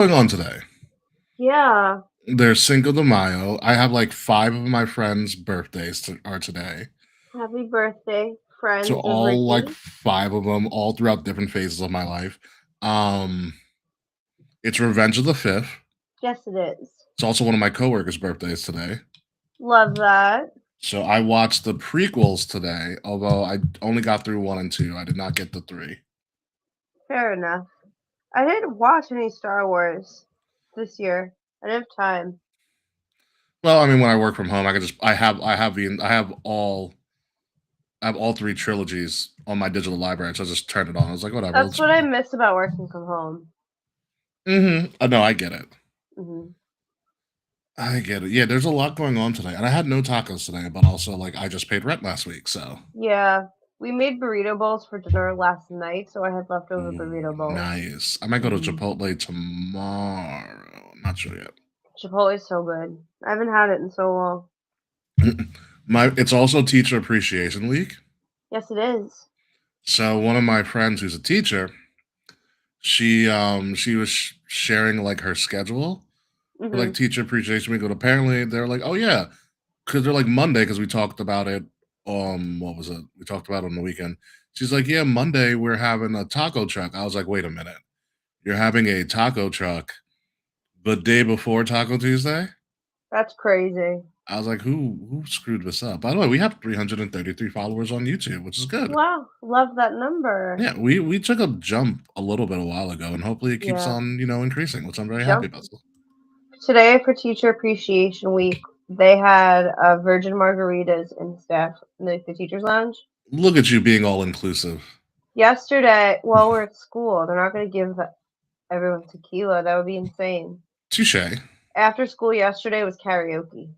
Going on today? Yeah. There's Cinco de Mayo. I have like five of my friends' birthdays are today. Happy birthday, So friends of all like Ricky. five of them, all throughout different phases of my life. Um, it's Revenge of the Fifth. Yes, it is. It's also one of my coworkers' birthdays today. Love that. So I watched the prequels today, although I only got through one and two. I did not get the three. Fair enough. I didn't watch any Star Wars this year. I didn't have time. Well, I mean, when I work from home, I can just I have all three trilogies on my digital library, so I just turned it on. I was like, whatever. That's Let's. what I miss about working from home. No, I get it. hmm I get it. Yeah, there's a lot going on today, and I had no tacos today, but also like I just paid rent last week, so Yeah. We made burrito bowls for dinner last night, so I had leftover ooh, burrito bowls. nice. I might go to hmm Chipotle tomorrow. Not sure yet. Chipotle is so good. I haven't had it in so long. My it's also Teacher Appreciation Week, Yes, it is. so one of my friends who's a teacher, she was sharing like her schedule for like hmm Teacher Appreciation Week, but apparently they're like, oh yeah, because they're like Monday because we talked about it. What was it? We talked about it on the weekend. She's like, yeah, Monday we're having a taco truck. I was like, wait a minute, you're having a taco truck the day before Taco Tuesday? That's crazy. I was like, who screwed this up? By the way, we have 333 followers on YouTube, which is good. Wow. Love that number. Yeah, we took a jump a little bit a while ago, and hopefully it keeps Yeah. on increasing, which I'm very happy Jump about. Today for Teacher Appreciation Week, they had virgin margaritas in staff in the teachers' lounge. Look at you being all inclusive. Yesterday, while we're at school, they're not going to give everyone tequila. That would be insane. Touche. After school yesterday was karaoke.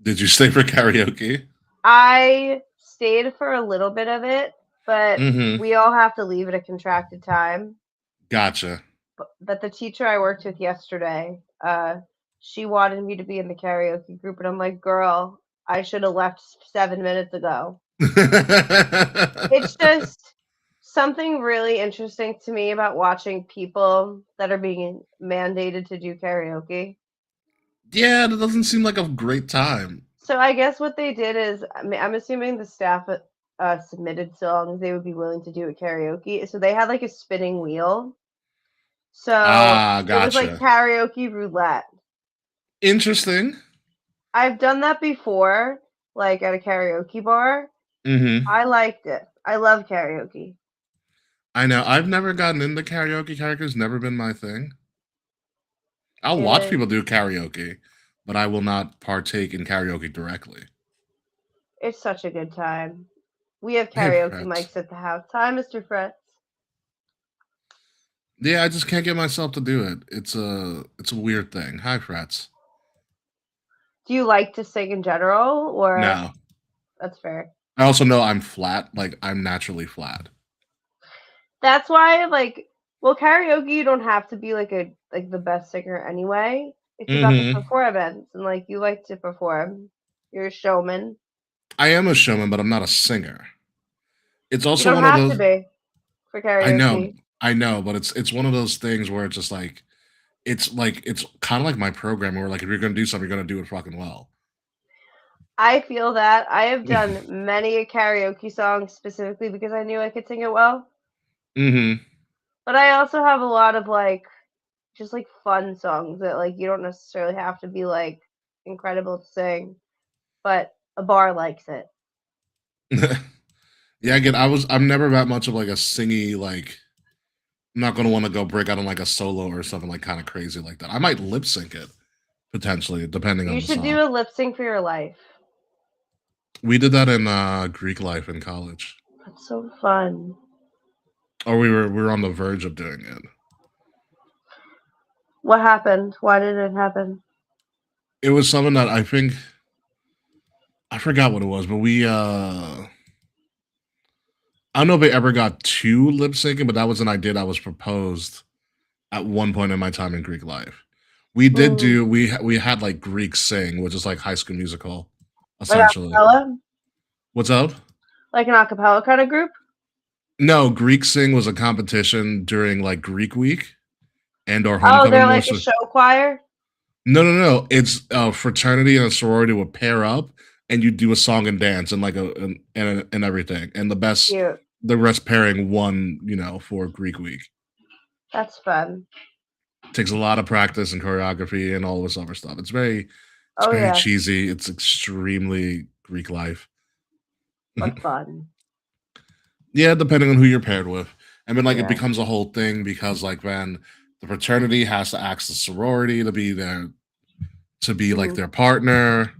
Did you stay for karaoke? I stayed for a little bit of it, but Mm-hmm. we all have to leave at a contracted time. Gotcha. But the teacher I worked with yesterday, she wanted me to be in the karaoke group, and I'm like, girl, I should have left 7 minutes ago. It's just something really interesting to me about watching people that are being mandated to do karaoke. Yeah, that doesn't seem like a great time. So I guess what they did is, I'm assuming the staff submitted songs they would be willing to do at karaoke. So they had like a spinning wheel. So Ah, it was like gotcha. karaoke roulette. Interesting. I've done that before, like at a karaoke bar. Mm-hmm. I liked it. I love karaoke. I know. I've never gotten into karaoke. Karaoke's never been my thing. I'll It watch is. people do karaoke, but I will not partake in karaoke directly. It's such a good time. We have Hey, karaoke Fretz. mics at the house. Hi, Mr. Fretz. Yeah, I just can't get myself to do it. It's a weird thing. Hi, Fretz. Do you like to sing in general, or No. that's fair? I also know I'm flat. Like I'm naturally flat. That's why, like, well, karaoke you don't have to be like the best singer anyway. It's about the Mm-hmm. performance, and like you like to perform. You're a showman. I am a showman, but I'm not a singer. It's You also don't one of have to those. be for I know, karaoke. I know, but it's one of those things where it's kind of like my program where like if you're gonna do something, you're gonna do it fucking well. I feel that I have done many a karaoke song specifically because I knew I could sing it well. Mm-hmm. But I also have a lot of like just like fun songs that like you don't necessarily have to be like incredible to sing, but a bar likes it. Yeah, again, I'm never that much of like a singy like. I'm not gonna want to go break out on like a solo or something like kind of crazy like that. I might lip sync it potentially, depending on You the should song. do a lip sync for your life. We did that in Greek life in college, That's so fun. or we were on the verge of doing it. What happened? Why did it happen? It was something that I think I forgot what it was, but I don't know if it ever got to lip syncing, but that was an idea that was proposed at one point in my time in Greek life. We did Mm, do we had like Greek sing, which is like High School Musical, like essentially. acapella? What's up? Like an acapella kind of group? No, Greek sing was a competition during like Greek week, and our Oh, they're homecoming like a mostly. show choir? No. It's a fraternity and a sorority would pair up, and you do a song and dance and like and everything. And Cute. the rest pairing won, for Greek week. That's fun. Takes a lot of practice and choreography and all this other stuff. It's Oh, very yeah. cheesy. It's extremely Greek life. But fun. Yeah, depending on who you're paired with. And then like it Yeah. becomes a whole thing because like then the fraternity has to ask the sorority to be there to be like Mhm. their partner,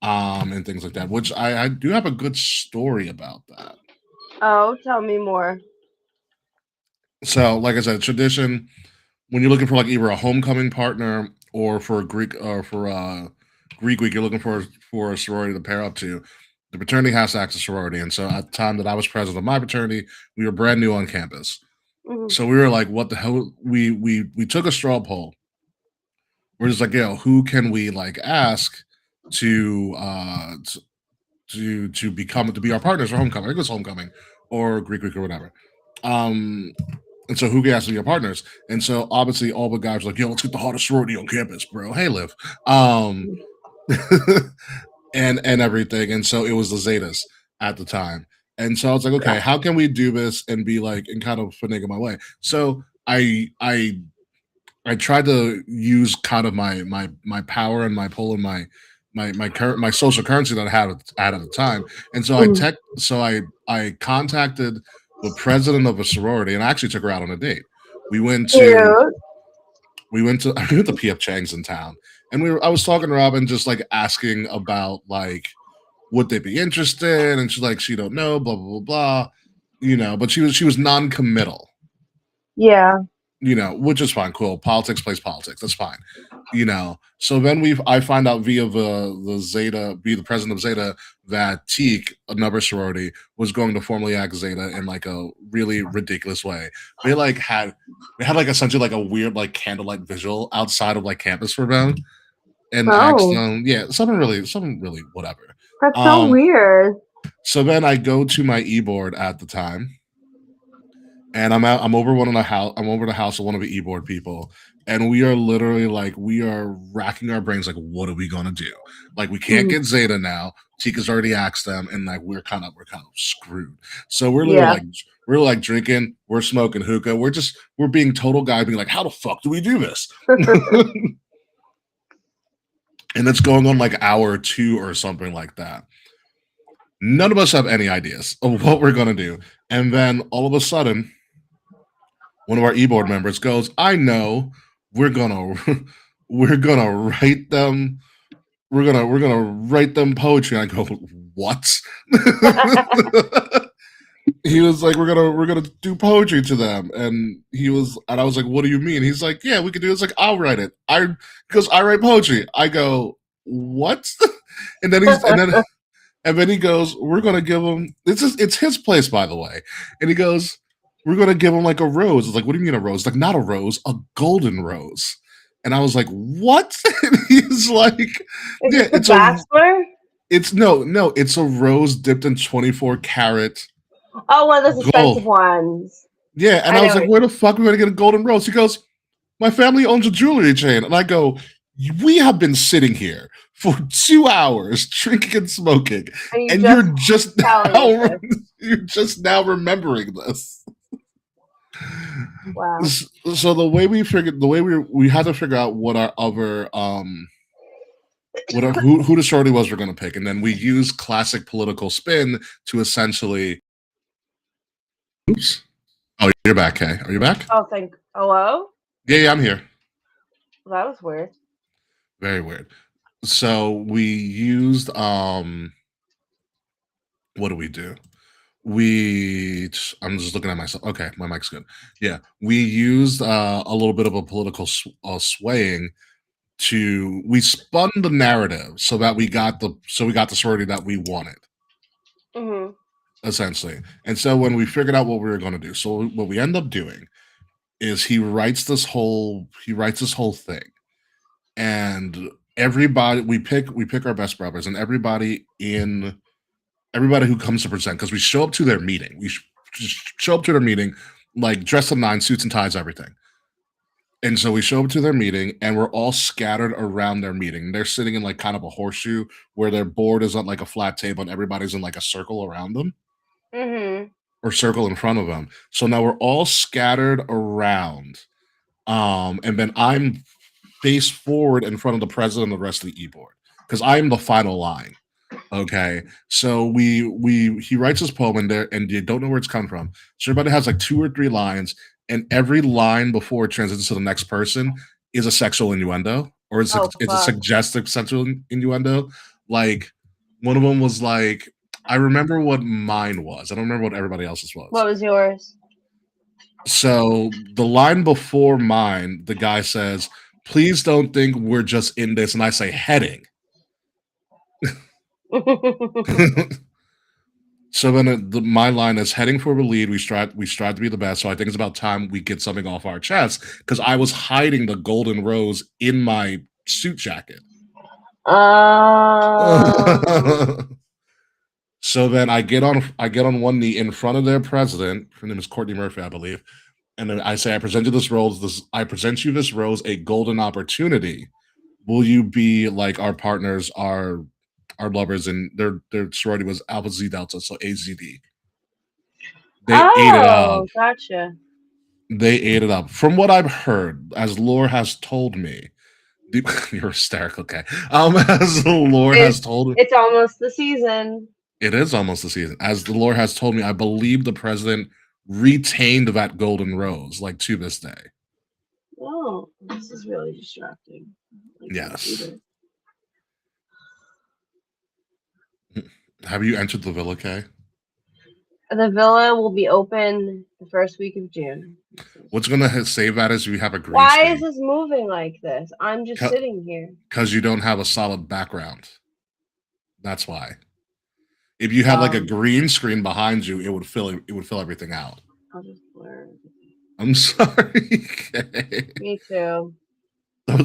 and things like that. Which I do have a good story about that. Oh, tell me more. So, like I said, tradition when you're looking for like either a homecoming partner or for a Greek week, you're looking for a sorority to pair up to. The fraternity has to act as a sorority, and so at the time that I was president of my fraternity, we were brand new on campus. Mhm. So we were like, "What the hell?" We took a straw poll. We're just like, "Yo, who can we like ask to become to be our partners for homecoming? I think it was homecoming or Greek week or whatever." Um, and so who gets to be your partners? And so obviously all the guys were like, yo, let's get the hottest sorority on campus, bro. Hey, Liv. Um and everything. And so it was the Zetas at the time. And so I was like, okay, how can we do this and be like and kind of finagle my way? So I tried to use kind of my power and my pull and my social currency that I had at the time. And so Mhm. I contacted the president of a sorority and I actually took her out on a date. We went to Cute. I went to PF Chang's in town. And I was talking to Robin just like asking about like would they be interested? And she's like, she don't know, blah blah blah blah. But she was non-committal, Yeah. which is fine, cool. Politics plays politics. That's fine. So then I find out via the Zeta, be the president of Zeta, that Teak, another sorority, was going to formally act Zeta in like a really ridiculous way. They had like essentially like a weird like candlelight visual outside of like campus for them and asked Oh, them, yeah, something really whatever. that's so Um, weird. so then I go to my e-board at the time and I'm over one of the house. I'm over the house of one of the e-board people, and we are literally like we are racking our brains like, what are we gonna do? Like we can't Mhm. get Zeta now. Tika's already asked them, and like we're kind of screwed. So Yeah. we're like drinking, we're smoking hookah, we're being total guy, being like, how the fuck do we do this? And it's going on like hour two or something like that. None of us have any ideas of what we're gonna do, and then all of a sudden one of our e-board members goes, I know we're gonna we're gonna write them we're gonna write them poetry. And I go, what? He was like, we're gonna do poetry to them. And I was like, what do you mean? He's like, yeah, we can do this. Like, I'll write it. Because I write poetry. I go, what? and then he's and then he goes, we're gonna give him it's his place, by the way. And he goes, we're gonna give him like a rose. It's like, what do you mean a rose? Like, not a rose, a golden rose. And I was like, what? And he's like, Is yeah, it the Bachelor? it's a rose dipped in 24 karat Oh, one of those expensive gold. ones. Yeah, and I I was know. like, where the fuck are we gonna get a golden rose? He goes, my family owns a jewelry chain. And I go, we have been sitting here for 2 hours drinking and smoking, And you and just telling us this. you're just now remembering this. Wow. So the way we had to figure out what our other who the sorority was we're going to pick, and then we use classic political spin to essentially. Oops. Oh, you're back, Kay. Are you back? Oh, hello? Yeah, I'm here. Well, that was weird. Very weird. So we used what do we do? I'm just looking at myself. Okay, my mic's good. Yeah, we used a little bit of a political swaying we spun the narrative so that we got the sorority that we wanted, Hmm. essentially. And so when we figured out what we were going to do, so what we end up doing is he writes this whole thing, and everybody we pick our best brothers, and everybody who comes to present, because we show up to their meeting. We just show up to their meeting like dressed in nine suits and ties, everything. And so we show up to their meeting and we're all scattered around their meeting. They're sitting in like kind of a horseshoe where their board is on like a flat table and everybody's in like a circle around them Mhm. or circle in front of them. So now we're all scattered around. And then I'm face forward in front of the president of the rest of the e-board because I'm the final line. Okay, so he writes his poem in there, and you don't know where it's come from. So everybody has like 2 or 3 lines, and every line before it transitions to the next person is a sexual innuendo, or Oh, it's a fuck. suggestive sexual innuendo. Like one of them was like, I remember what mine was. I don't remember what everybody else's was. What was yours? So the line before mine, the guy says, "Please don't think we're just in this," and I say, "Heading." So then my line is heading for the lead. We strive to be the best. So I think it's about time we get something off our chest because I was hiding the golden rose in my suit jacket. Um. So then I get on one knee in front of their president. Her name is Courtney Murphy, I believe. And then I say, I present you this rose, a golden opportunity. Will you be like our partners, our lovers, and their sorority was Alpha Z Delta, so AZD. They ate it up. Oh, gotcha. They ate it up. From what I've heard, as lore has told me, you're hysterical, okay? As the lore has It's told, it's almost the season. it is almost the season. As the lore has told me, I believe the president retained that golden rose, like to this day. Oh, this is really distracting. Yes. Have you entered the Villa, Kay? The villa will be open the first week of June. What's gonna save that is we have a green Why screen. is this moving like this? I'm just sitting here. Because you don't have a solid background. That's why. If you had like a green screen behind you, it would fill everything out. I'll just blur. I'm sorry. Kay. Me too.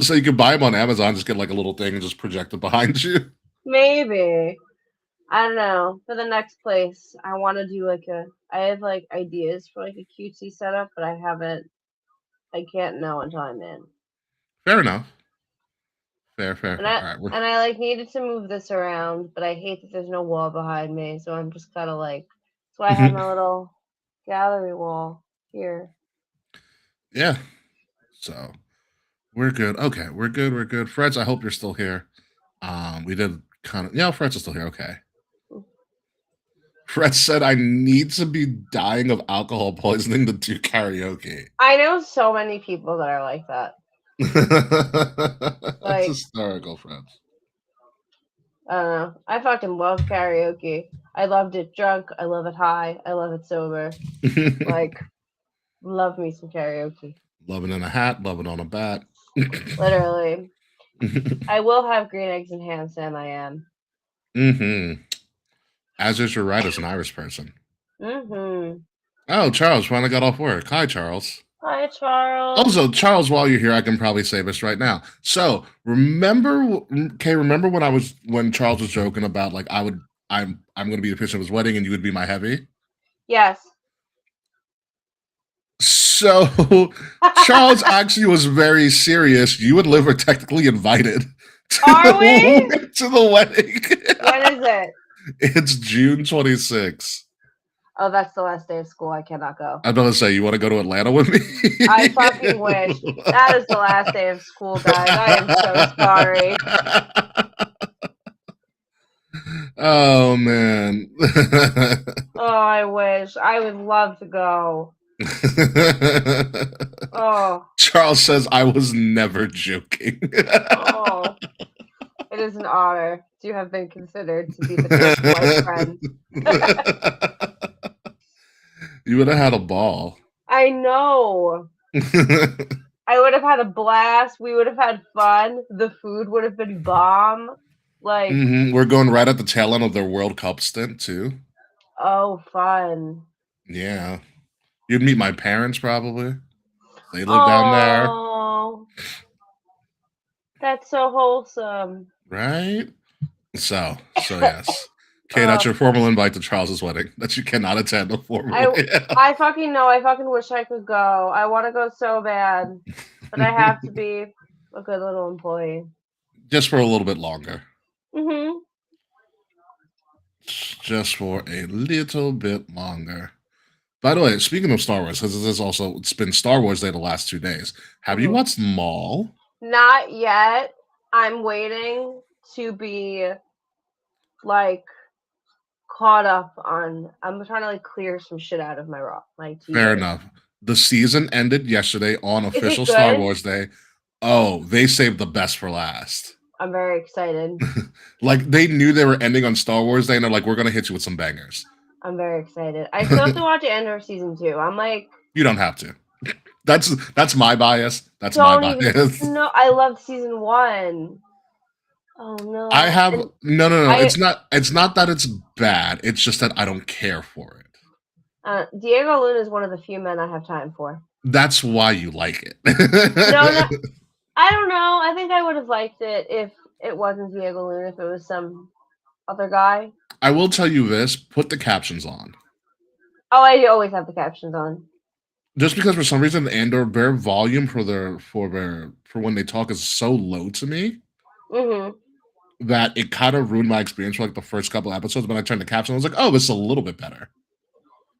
So you could buy them on Amazon, just get like a little thing and just project it behind you. Maybe. I don't know. For the next place, I want to do I have like ideas for like a cutesy setup, but I can't know until I'm in. Fair enough. Fair. And All I, right. and I like needed to move this around, but I hate that there's no wall behind me, so I'm just kind of like, that's why I have my little gallery wall here. Yeah. So we're good. Okay, we're good. We're good. Freds, I hope you're still here. We did kind of Freds is still here. Okay. Fred said, I need to be dying of alcohol poisoning to do karaoke. I know so many people that are like that. That's hysterical, friends. I don't know. I fucking love karaoke. I loved it drunk. I love it high. I love it sober. Like, love me some karaoke. Loving in a hat, loving on a bat. Literally. I will have green eggs and ham, Sam. I am. Mm-hmm. As is your right as an Irish person. Mm-hmm. Oh, Charles finally got off work. Hi, Charles. Hi, Charles. Also, Charles, while you're here, I can probably say this right now. So, remember when Charles was joking about like I'm going to be the pitch of his wedding and you would be my heavy? Yes. So, Charles actually was very serious. You and Liv are technically invited Are we? to the wedding. When is it? It's June 26th. Oh, that's the last day of school. I cannot go. I'm gonna say, you want to go to Atlanta with me? I fucking wish. That is the last day of school, guys. I am so sorry. Oh man. Oh, I wish. I would love to go. Oh. Charles says I was never joking. Oh. It is an honor to have been considered to be the first boyfriend. You would have had a ball. I know. I would have had a blast. We would have had fun. The food would have been bomb. Like, we're going right at the tail end of their World Cup stint too. Oh, fun. Yeah. You'd meet my parents probably. They live down there. Oh, that's so wholesome. Right? So yes. Okay, that's your formal invite to Charles's wedding that you cannot attend the formal. I fucking know. I fucking wish I could go. I want to go so bad. but I have to be a good little employee. Just for a little bit longer. Mhm. Just for a little bit longer. By the way, speaking of Star Wars, because this is also it's been Star Wars Day the last 2 days. Have you Mhm. watched Maul? Not yet. I'm waiting to be like caught up on. I'm trying to like clear some shit out of my Fair TV. enough. The season ended yesterday on Is it official Star good? Wars Day. Oh, they saved the best for last. I'm very excited. Like they knew they were ending on Star Wars Day, and they're like, "We're gonna hit you with some bangers." I'm very excited. I still have to watch Andor season 2. I'm like, You don't have to. That's my bias. That's my don't even. bias. No, I loved season 1. Oh I no, have and no. I It's not that it's bad. It's just that I don't care for it. Diego Luna is one of the few men I have time for. That's why you like No, no, it. I don't know. I think I would have liked it if it wasn't Diego Luna, if it was some other guy. I will tell you this: put the captions on. Oh, I always have the captions on. Just because for some reason their volume for when they talk is so low to me Mhm. that it kind of ruined my experience for like the first couple episodes. When I turned the caption, I was like, "Oh, this is a little bit better."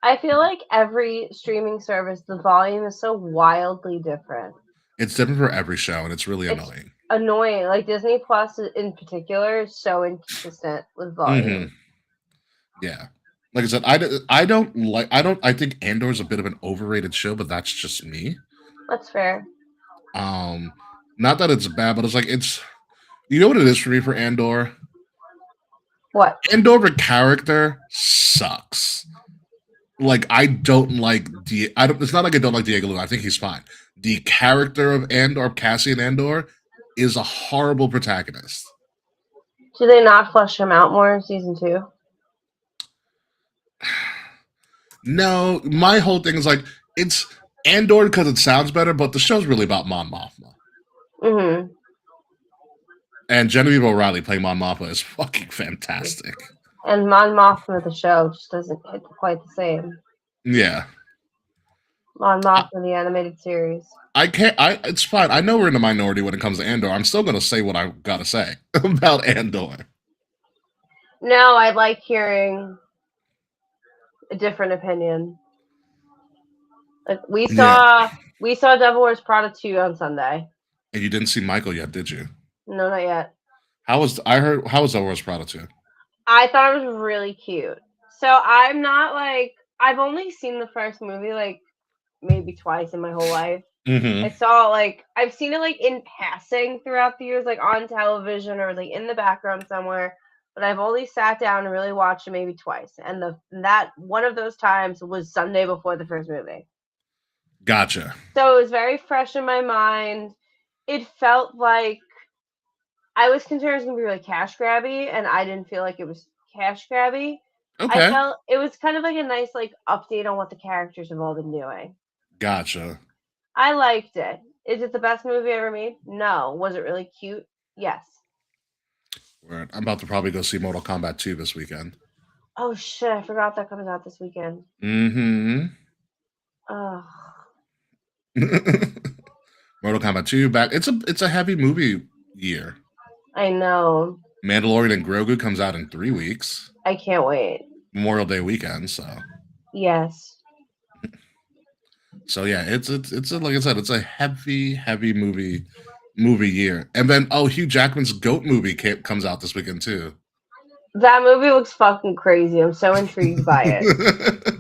I feel like every streaming service, the volume is so wildly different. It's different for every show, and it's really It's annoying. annoying. Like Disney Plus in particular is so inconsistent with Hmm. volume. Yeah, like I said, I don't. I think Andor is a bit of an overrated show, but that's just me. That's fair. Um, Not that it's bad, but it's like it's you know what it is for me for Andor. What? Andor the character sucks. Like I don't like I don't. It's not like I don't like Diego Luna. I think he's fine. The character of Andor, Cassian Andor, is a horrible protagonist. Do they not flesh him out more in season 2? No, my whole thing is like it's Andor because it sounds better, but the show's really about Mon Mothma. Mhm. And Genevieve O'Reilly playing Mon Mothma is fucking fantastic. And Mon Mothma the show just doesn't hit quite the same. Yeah, Mon I, Mothma the animated series. I can't. It's fine. I know we're in the minority when it comes to Andor. I'm still gonna say what I gotta say about Andor. No, I like hearing a different opinion. Like Yeah, we saw Devil Wears Prada 2 on Sunday. and you didn't see Michael yet, did you? No, not yet. How was Wars Prada 2? I thought it was really cute. So I'm not like I've only seen the first movie like maybe twice in my whole life. I Mm-hmm. saw like I've seen it like in passing throughout the years, like on television or like in the background somewhere. But I've only sat down and really watched it maybe twice. And that one of those times was Sunday before the first movie. Gotcha. So it was very fresh in my mind. It felt like I was concerned it was gonna be really cash grabby, and I didn't feel like it was cash grabby. I Okay. felt it was kind of like a nice like update on what the characters have all been doing. Gotcha. I liked it. Is it the best movie ever made? No. Was it really cute? Yes. Word. I'm about to probably go see Mortal Kombat 2 this weekend. Oh shit! I forgot that comes out this weekend. Mm-hmm. Ugh. Mortal Kombat 2 back. It's a heavy movie year. I know. Mandalorian and Grogu comes out in 3 weeks. I can't wait. Memorial Day weekend. Yes. So yeah, it's like I said, it's a heavy movie year. And then Hugh Jackman's Goat movie comes out this weekend too. That movie looks fucking crazy. I'm so intrigued by it.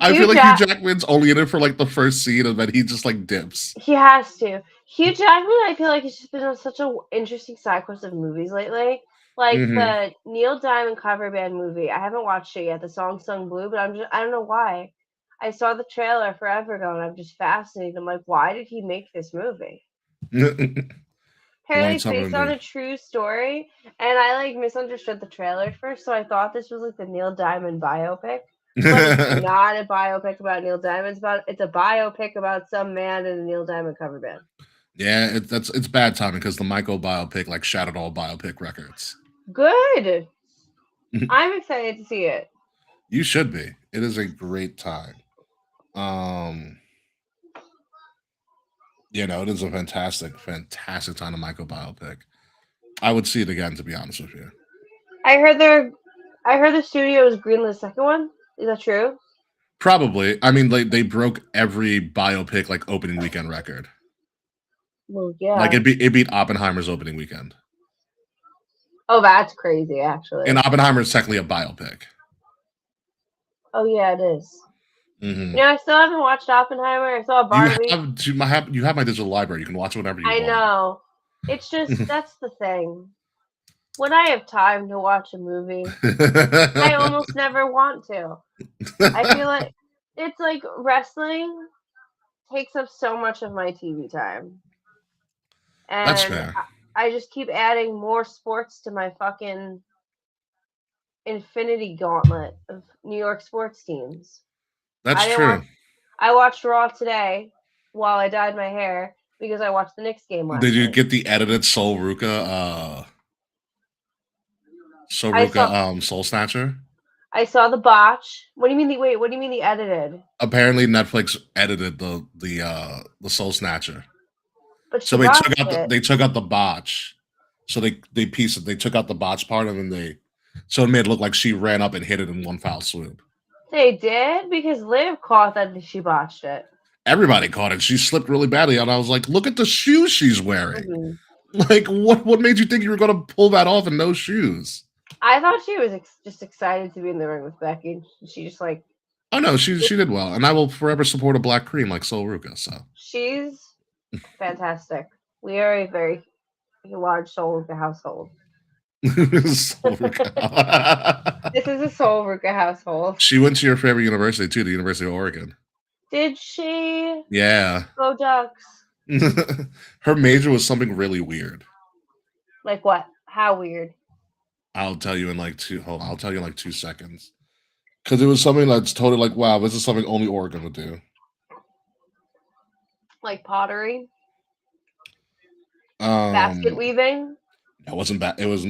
I Hugh feel like Hugh Jack Jackman's only in it for like the first scene, and then he just like dips. He has to. Hugh Jackman, I feel like he's just been on such a interesting side quest of movies lately. Like Hmm. the Neil Diamond cover band movie. I haven't watched it yet. The song Sung Blue, but I don't know why. I saw the trailer forever ago and I'm just fascinated. I'm like, why did he make this movie? You Apparently wanted it's based on something a true story, and I like misunderstood the trailer at first, so I thought this was like the Neil Diamond biopic. But it's to. not a biopic about Neil Diamond. It's a biopic about some man in a Neil Diamond cover band. Yeah, it's bad timing because the Michael biopic like shattered all biopic records. Good. I'm excited to see it. You should be. It is a great time. Um, You know, it is a fantastic, fantastic Michael biopic. I would see it again, to be honest with you. I heard the studio was greenlit the second one. Is that true? Probably. I mean, they broke every biopic like opening weekend record. Well, yeah. Like it beat Oppenheimer's opening weekend. Oh, that's crazy, actually. And Oppenheimer is technically a biopic. Oh yeah, it is. Mm-hmm. I still haven't watched Oppenheimer. I saw Barbie. You have my digital library. You can watch it whenever you want. I know. It's just that's the thing. When I have time to watch a movie, I almost never want to. I feel like it's like wrestling takes up so much of my TV time. And that's fair. I just keep adding more sports to my fucking infinity gauntlet of New York sports teams. That's true. I watched Raw today while I dyed my hair because I watched the Knicks game last Did you night. get the edited Soul Ruka Soul Snatcher? I saw the botch. What do you mean what do you mean the edited? Apparently Netflix edited the Soul Snatcher. But so they took out the botch. So they took out the botch part and then so it made it look like she ran up and hit it in one foul swoop. They did? Because Liv caught that she botched it. Everybody caught it. She slipped really badly, and I was like, "Look at the shoes she's wearing! Like, what made you think you were going to pull that off in no shoes?" I thought she was just excited to be in the ring with Becky. She just like. Oh no, she did well, and I will forever support a black cream like Soul Ruka. So she's fantastic. We are a very large Soul Ruka household. Soul Ruka. This is a Soul Ruka household. She went to your favorite university too, the University of Oregon. Did she? Yeah. Go Ducks. Her major was something really weird. Like what? How weird? I'll tell you in like 2 seconds. Because it was something that's totally like, wow, this is something only Oregon would do. Like pottery? Basket weaving? It wasn't bad. It was.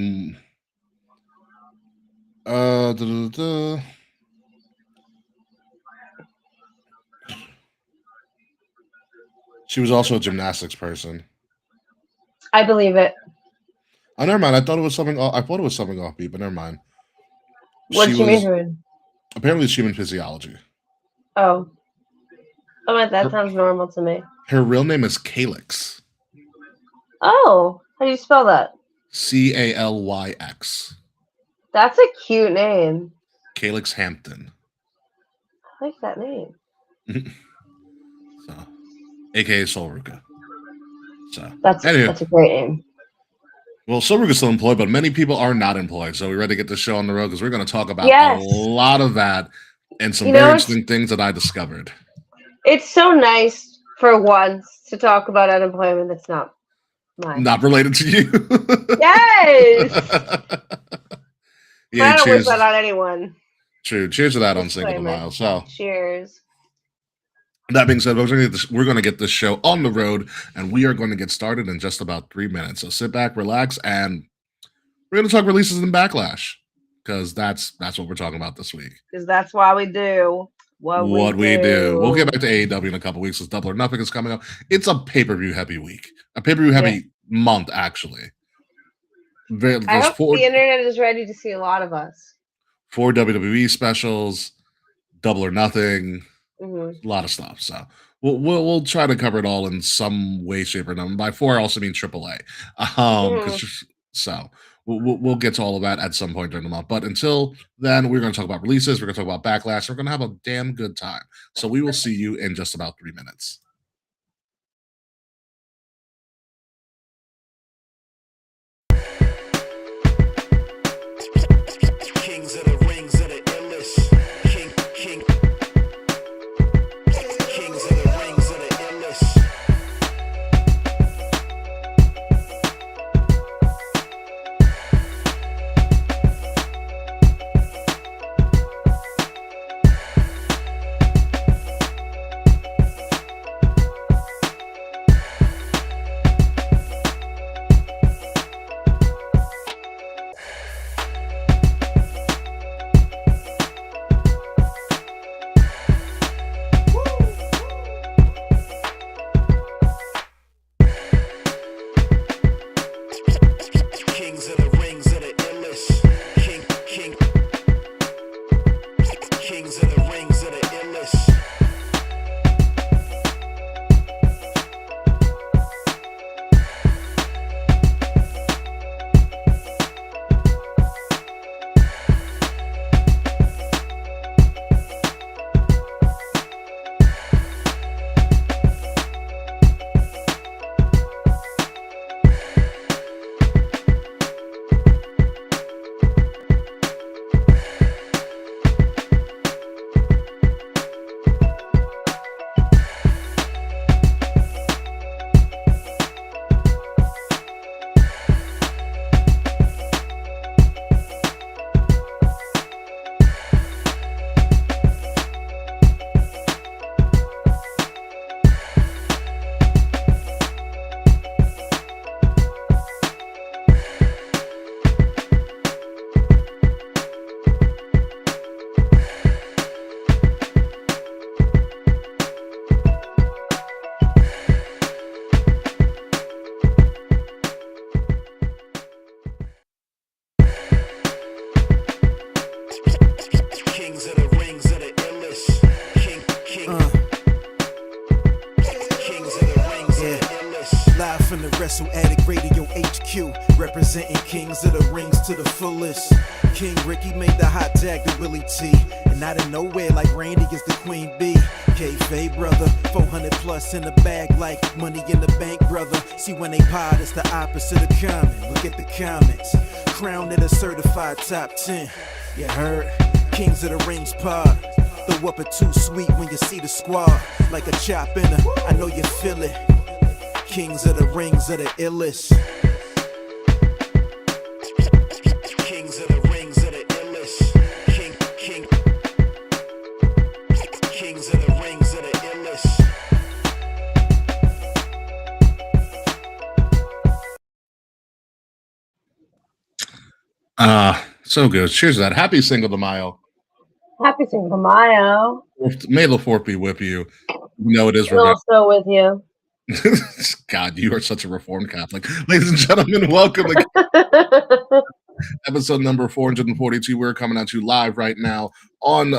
She was also a gymnastics person. I believe it. Oh, never mind. I thought it was something offbeat, but never mind. What did she major in? Apparently, it's human physiology. Oh, that sounds normal to me. Her real name is Calyx. Oh, how do you spell that? Calyx. That's a cute name. Calyx Hampton. I like that name. So, aka Soul Ruka. So that's a great name. Well, Soul Ruka's still employed, but many people are not employed. So we're ready to get this show on the road because we're going to talk about a lot of that and some very interesting things that I discovered. It's so nice for once to talk about unemployment that's not mine. Not related to you. Yes. Yeah, I don't wish that on anyone. True. Cheers to that on Cinco de Mayo. So cheers. That being said, we're going to get this show on the road, and we are going to get started in just about 3 minutes. So sit back, relax, and we're going to talk releases and backlash because that's what we're talking about this week. Because that's why we do what we do. We'll get back to AEW in a couple weeks. As Double or Nothing is coming up. It's a pay-per-view heavy week, a pay-per-view heavy month, actually. I hope the internet is ready to see a lot of us. 4 WWE specials, Double or Nothing. Mm-hmm. A lot of stuff. So we'll try to cover it all in some way, shape, or number. By 4, I also mean AAA. So we'll get to all of that at some point during the month. But until then, we're going to talk about releases. We're going to talk about backlash. We're going to have a damn good time. So we will see you in just about 3 minutes. Kings of the rings of the illest. King. Kings of the rings of the illest. Live from the Wrestle Addict Radio HQ, representing kings of the rings to the fullest. King Ricky made the hot tag to Willie T, and out of nowhere like Randy is the Queen Bee. K-Fay brother, 400 plus in the bag like money in the bank brother. See when they pod, it's the opposite of common. Look at the comments, crowned in a certified top 10. You heard? Kings of the Rings pod. Throw up a too sweet when you see the squad. Like a chop in a, I know you feel it. Kings of the Rings are the illest. Kings of the Rings are the illest. Kings of the Rings are the illest. So good. Cheers to that. Happy Cinco de Mayo. Happy Cinco de Mayo. May the fourth be with you. No, it is. And also with you. God, you are such a Reformed Catholic. Ladies and gentlemen, welcome to episode number 442. We're coming at you live right now on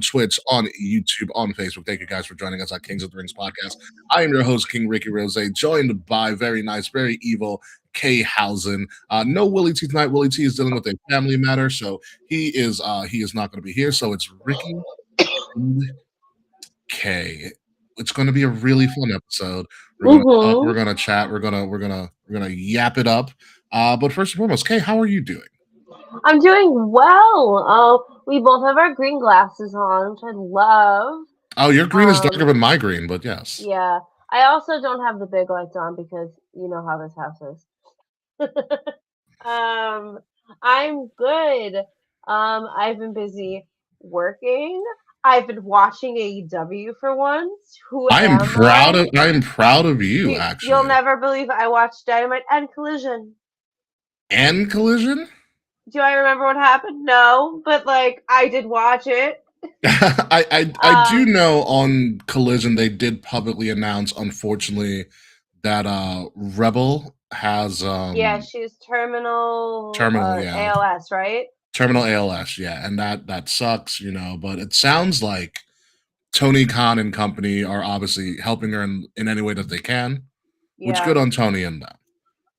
Twitch, on YouTube, on Facebook. Thank you guys for joining us on Kings of the Rings podcast. I am your host, King Ricky Rose, joined by very nice, very evil K Housen. No Willie T tonight. Willie T is dealing with a family matter, so he is not going to be here. So it's Ricky and K. It's going to be a really fun episode. We're gonna talk, we're gonna chat, we're gonna yap it up. But first and foremost, Kay, how are you doing? I'm doing well. We both have our green glasses on, which I love. Oh, your green is darker than my green, but yes. Yeah. I also don't have the big lights on because you know how this house is. I'm good. I've been busy working. I've been watching AEW for once. I'm proud of you, actually. You'll never believe I watched Dynamite and Collision. And Collision? Do I remember what happened? No, but like I did watch it. I do know on Collision they did publicly announce, unfortunately, that Rebel has she's terminal yeah. ALS, right? Terminal ALS, yeah, and that sucks, but it sounds like Tony Khan and company are obviously helping her in any way that they can, which good on Tony and them.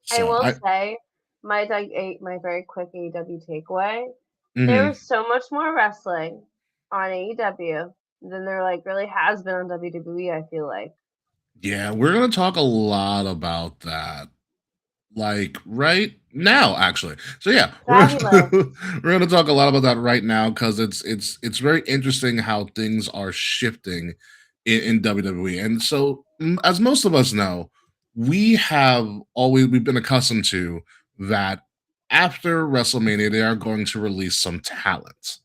So, I will say, my very quick AEW takeaway, there was so much more wrestling on AEW than there really has been on WWE, I feel like. Yeah, we're going to talk a lot about that. Right now, actually. So yeah, we're going to talk a lot about that right now because it's very interesting how things are shifting in WWE. And so, as most of us know, we've been accustomed to that after WrestleMania, they are going to release some talent.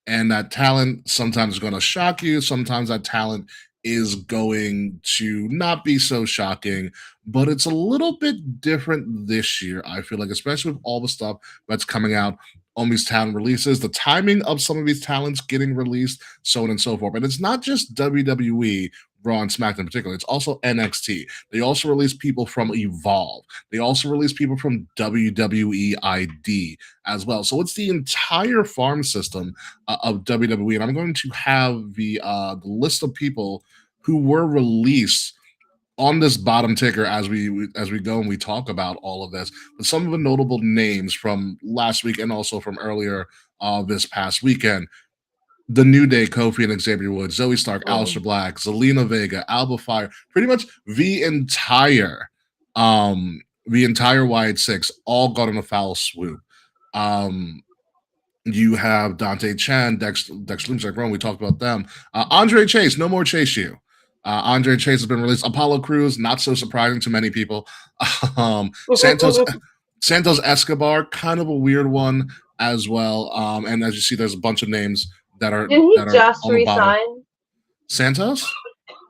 And that talent sometimes is going to shock you. Sometimes that talent is going to not be so shocking, but it's a little bit different this year, I feel like, especially with all the stuff that's coming out on these talent releases, the timing of some of these talents getting released, so on and so forth. And it's not just WWE, Raw and SmackDown in particular. It's also NXT. They also release people from Evolve. They also release people from WWE ID as well. So it's the entire farm system of WWE. And I'm going to have the list of people who were released on this bottom ticker as we go and we talk about all of this. But some of the notable names from last week and also from earlier this past weekend. The New Day, Kofi and Xavier Woods, Zoe Stark, Aleister Black, Zelina Vega, Alba Fire, pretty much the entire Wyatt Six all got in a foul swoop. You have Dante Chan, Dex Lumsek, we talked about them. Andre Chase, no more Chase U. Andre Chase has been released. Apollo Crews, not so surprising to many people. Santos Escobar, kind of a weird one as well. And as you see, there's a bunch of names that are. Didn't he just resign? Santos?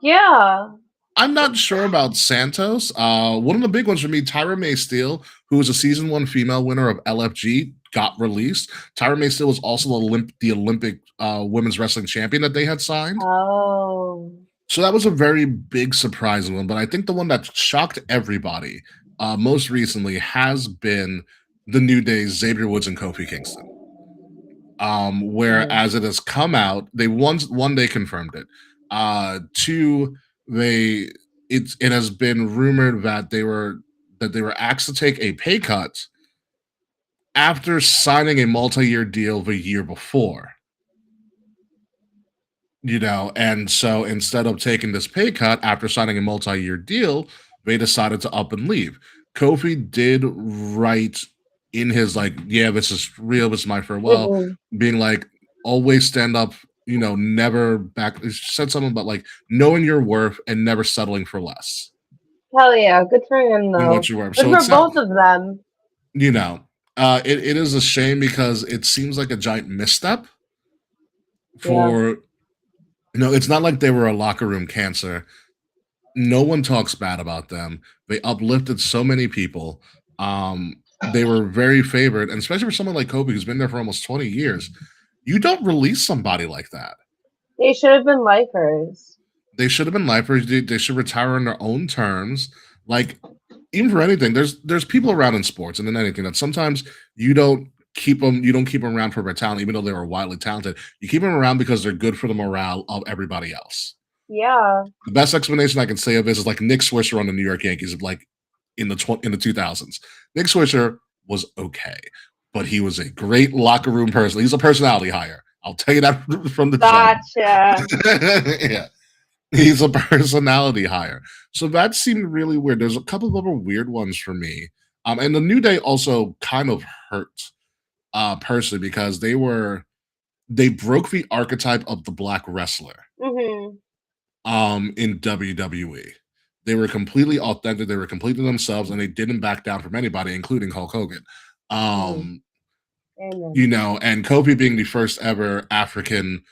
Yeah. I'm not sure about Santos. One of the big ones for me, Tyra May Steele, who was a season 1 female winner of LFG, got released. Tyra May Steele was also the Olympic women's wrestling champion that they had signed. Oh. So that was a very big surprising one. But I think the one that shocked everybody most recently has been the New Day's Xavier Woods and Kofi Kingston. Whereas it has come out, they one day confirmed it. Two, they it has been rumored that they were asked to take a pay cut after signing a multi-year deal the year before. And so instead of taking this pay cut after signing a multi-year deal, they decided to up and leave. Kofi did write in his like, yeah, this is real, this is my farewell, being like, always stand up, never back. He said something about like knowing your worth and never settling for less Hell yeah, good for him than though. what you were. Good So for it's not, both of them. It is a shame because it seems like a giant misstep for. It's not like they were a locker room cancer. No one talks bad about them. They uplifted so many people. They were very favored, and especially for someone like Kobe, who's been there for almost 20 years. You don't release somebody like that. They should have been lifers. They should have been lifers. They should retire on their own terms. Like, even for anything, there's people around in sports and in anything that sometimes you don't keep them around for their talent, even though they were wildly talented. You keep them around because they're good for the morale of everybody else. Yeah. The best explanation I can say of this is like Nick Swisher on the New York Yankees, like in the 2000s. Nick Swisher was okay, but he was a great locker room person. He's a personality hire. I'll tell you that from the Gotcha. yeah. He's a personality hire. So that seemed really weird. There's a couple of other weird ones for me. And the New Day also kind of hurt personally because they broke the archetype of the black wrestler in WWE. They were completely authentic, they were completely themselves, and they didn't back down from anybody, including Hulk Hogan. And Kofi being the first ever African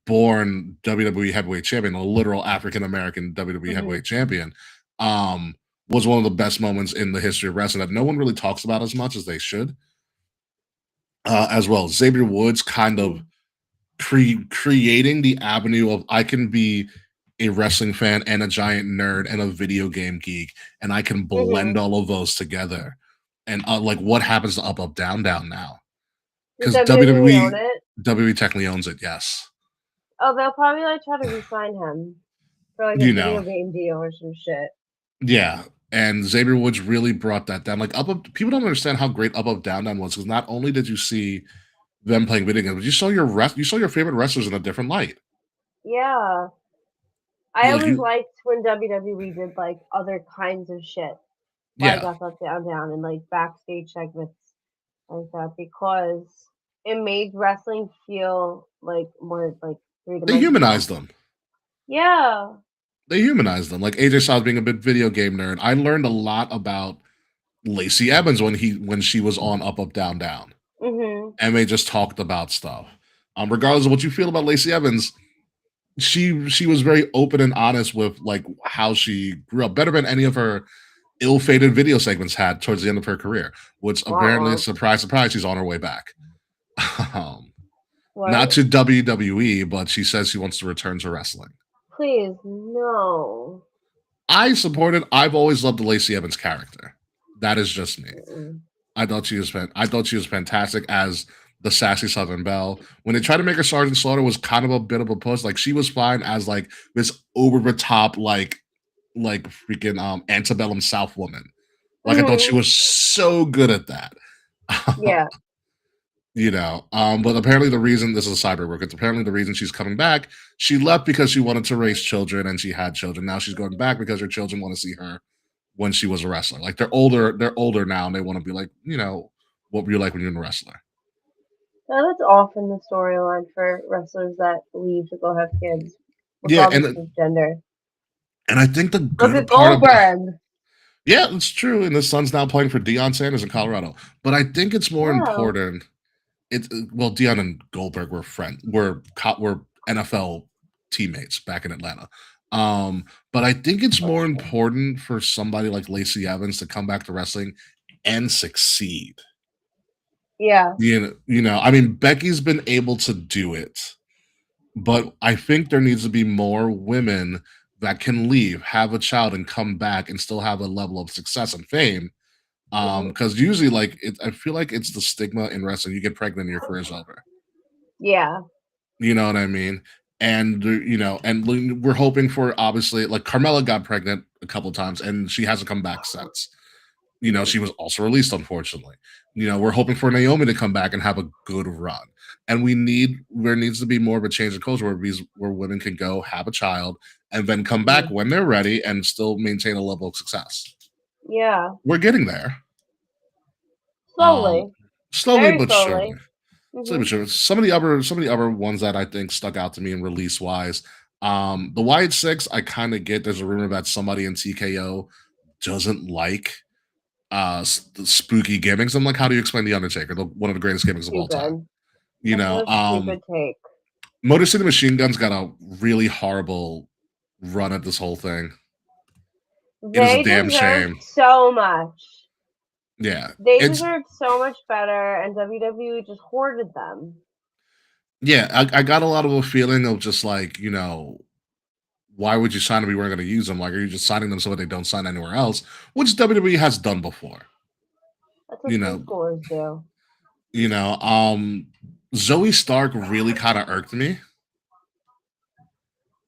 born WWE heavyweight champion, a literal African American WWE heavyweight champion, was one of the best moments in the history of wrestling that no one really talks about as much as they should. As well, Xavier Woods kind of creating the avenue of I can be a wrestling fan and a giant nerd and a video game geek, and I can blend all of those together. And like, what happens to Up Up Down Down now? Because WWE technically owns it. Yes. Oh, they'll probably like try to re-sign him for like a video game deal or some shit. Yeah, and Xavier Woods really brought that down. Like people don't understand how great Up Up Down Down was because not only did you see them playing video games, but you saw your favorite wrestlers in a different light. Yeah, I always liked when WWE did like other kinds of shit, like Up Up Down Down and like backstage segments like that because it made wrestling feel like more like they humanized them. Yeah. They humanized them. Like AJ Styles being a big video game nerd. I learned a lot about Lacey Evans when she was on Up Up Down Down. And they just talked about stuff. Regardless of what you feel about Lacey Evans, she was very open and honest with like how she grew up, better than any of her ill-fated video segments had towards the end of her career, which apparently, surprise, she's on her way back. Not to WWE, but she says she wants to return to wrestling. Please, no. I support it. I've always loved the Lacey Evans character. That is just me. I thought she was fantastic as the sassy Southern Belle. When they tried to make her Sergeant Slaughter, was kind of a bit of a push. Like she was fine as like this over the top like freaking antebellum South woman. Like I thought she was so good at that. Yeah. But apparently the reason this is a cyber work, it's apparently the reason she's coming back. She left because she wanted to raise children and she had children. Now she's going back because her children want to see her when she was a wrestler. Like they're older now and they want to be like, what were you like when you were a wrestler? Now, that's often the storyline for wrestlers that leave to go have kids. And gender. And I think the good Look at part Goldberg. Yeah, it's true. And his son's now playing for Deion Sanders in Colorado. But I think it's more important. Deion and Goldberg were friends. We're NFL teammates back in Atlanta. But I think it's more important for somebody like Lacey Evans to come back to wrestling and succeed. Yeah. I mean, Becky's been able to do it, but I think there needs to be more women that can leave, have a child, and come back and still have a level of success and fame. Because usually, I feel like it's the stigma in wrestling. You get pregnant and your career's over. Yeah. You know what I mean? And, and we're hoping for, obviously, like Carmella got pregnant a couple of times, and she hasn't come back since. You know, she was also released, unfortunately. You know, we're hoping for Naomi to come back and have a good run. And there needs to be more of a change of culture where women can go have a child and then come back when they're ready and still maintain a level of success. Yeah. We're getting there. Slowly. Slowly Very but slowly. surely. Slowly but surely. Some of the other ones that I think stuck out to me in release wise. The Wyatt Six, I kind of get. There's a rumor that somebody in TKO doesn't like spooky gimmicks. I'm like, how do you explain the Undertaker, one of the greatest gimmicks of all time? You know, stupid take. Motor City Machine Guns got a really horrible run at this whole thing. It is a damn shame. So much. Yeah, they deserved so much better, and WWE just hoarded them. Yeah, I got a lot of a feeling of just like, you know, why would you sign them if you weren't going to use them? Like, are you just signing them so that they don't sign anywhere else? Which WWE has done before. That's what preschoolers do. You know, Zoe Stark really kind of irked me.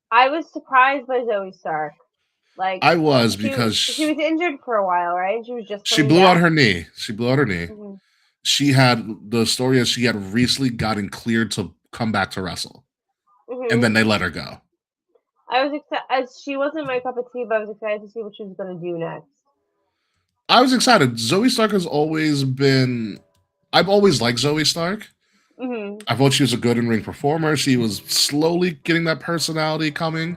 I was surprised by Zoe Stark. Like, I was because she was injured for a while, right? She blew out her knee. Mm-hmm. She had the story is she had recently gotten cleared to come back to wrestle, and then they let her go. I was excited. She wasn't my cup of tea, but I was excited to see what she was going to do next. I was excited. Zoe Stark has always been. I've always liked Zoe Stark. I thought she was a good in-ring performer. She was slowly getting that personality coming,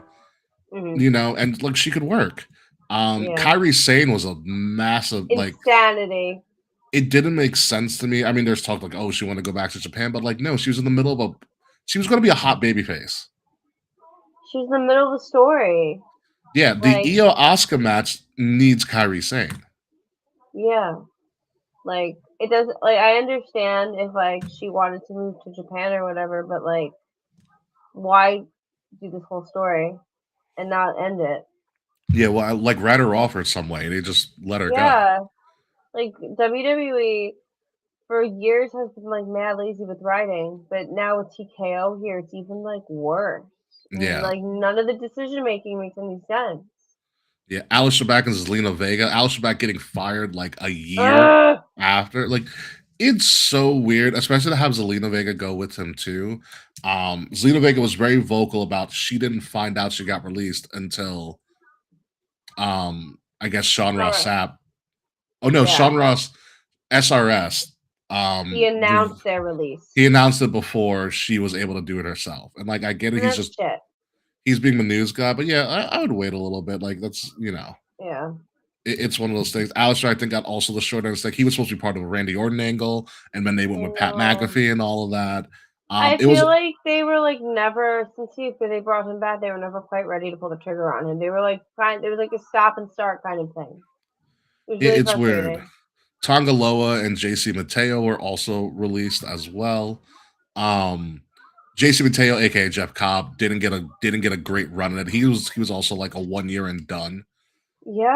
you know, and like she could work. Kairi Sane was a massive insanity. It didn't make sense to me. I mean, there's talk like, oh, she wanted to go back to Japan, but like, no, she was in the middle of she was going to be a hot baby face. She was in the middle of the story. Yeah, the Io Asuka match needs Kairi Sane. Yeah, like it doesn't. Like I understand if like she wanted to move to Japan or whatever, but like, why do this whole story and not end it? Yeah, well, like write her off or some way. They just let her go. Yeah, like WWE for years has been like mad lazy with writing, but now with TKO here, it's even like worse. Yeah, like none of the decision making makes any sense. Yeah, Aleister Black and Zelina Vega. Aleister Black getting fired like a year after. Like, it's so weird, especially to have Zelina Vega go with him too. Zelina Vega was very vocal about she didn't find out she got released until I guess Sean Ross Sapp. Oh no, Sean Ross SRS. He announced their release. He announced it before she was able to do it herself. And like I get it, he's just he's being the news guy, but yeah, I would wait a little bit. Like that's it's one of those things. Aleister, I think, got also the short end of the stick. He was supposed to be part of a Randy Orton angle, and then they went with Pat McAfee and all of that. I feel like they were like never since they brought him back, they were never quite ready to pull the trigger on him. They were like it was like a stop and start kind of thing. It's weird. Tonga Loa and JC Mateo were also released as well. JC Mateo, aka Jeff Cobb, didn't get a great run at it. He was also like a 1 year and done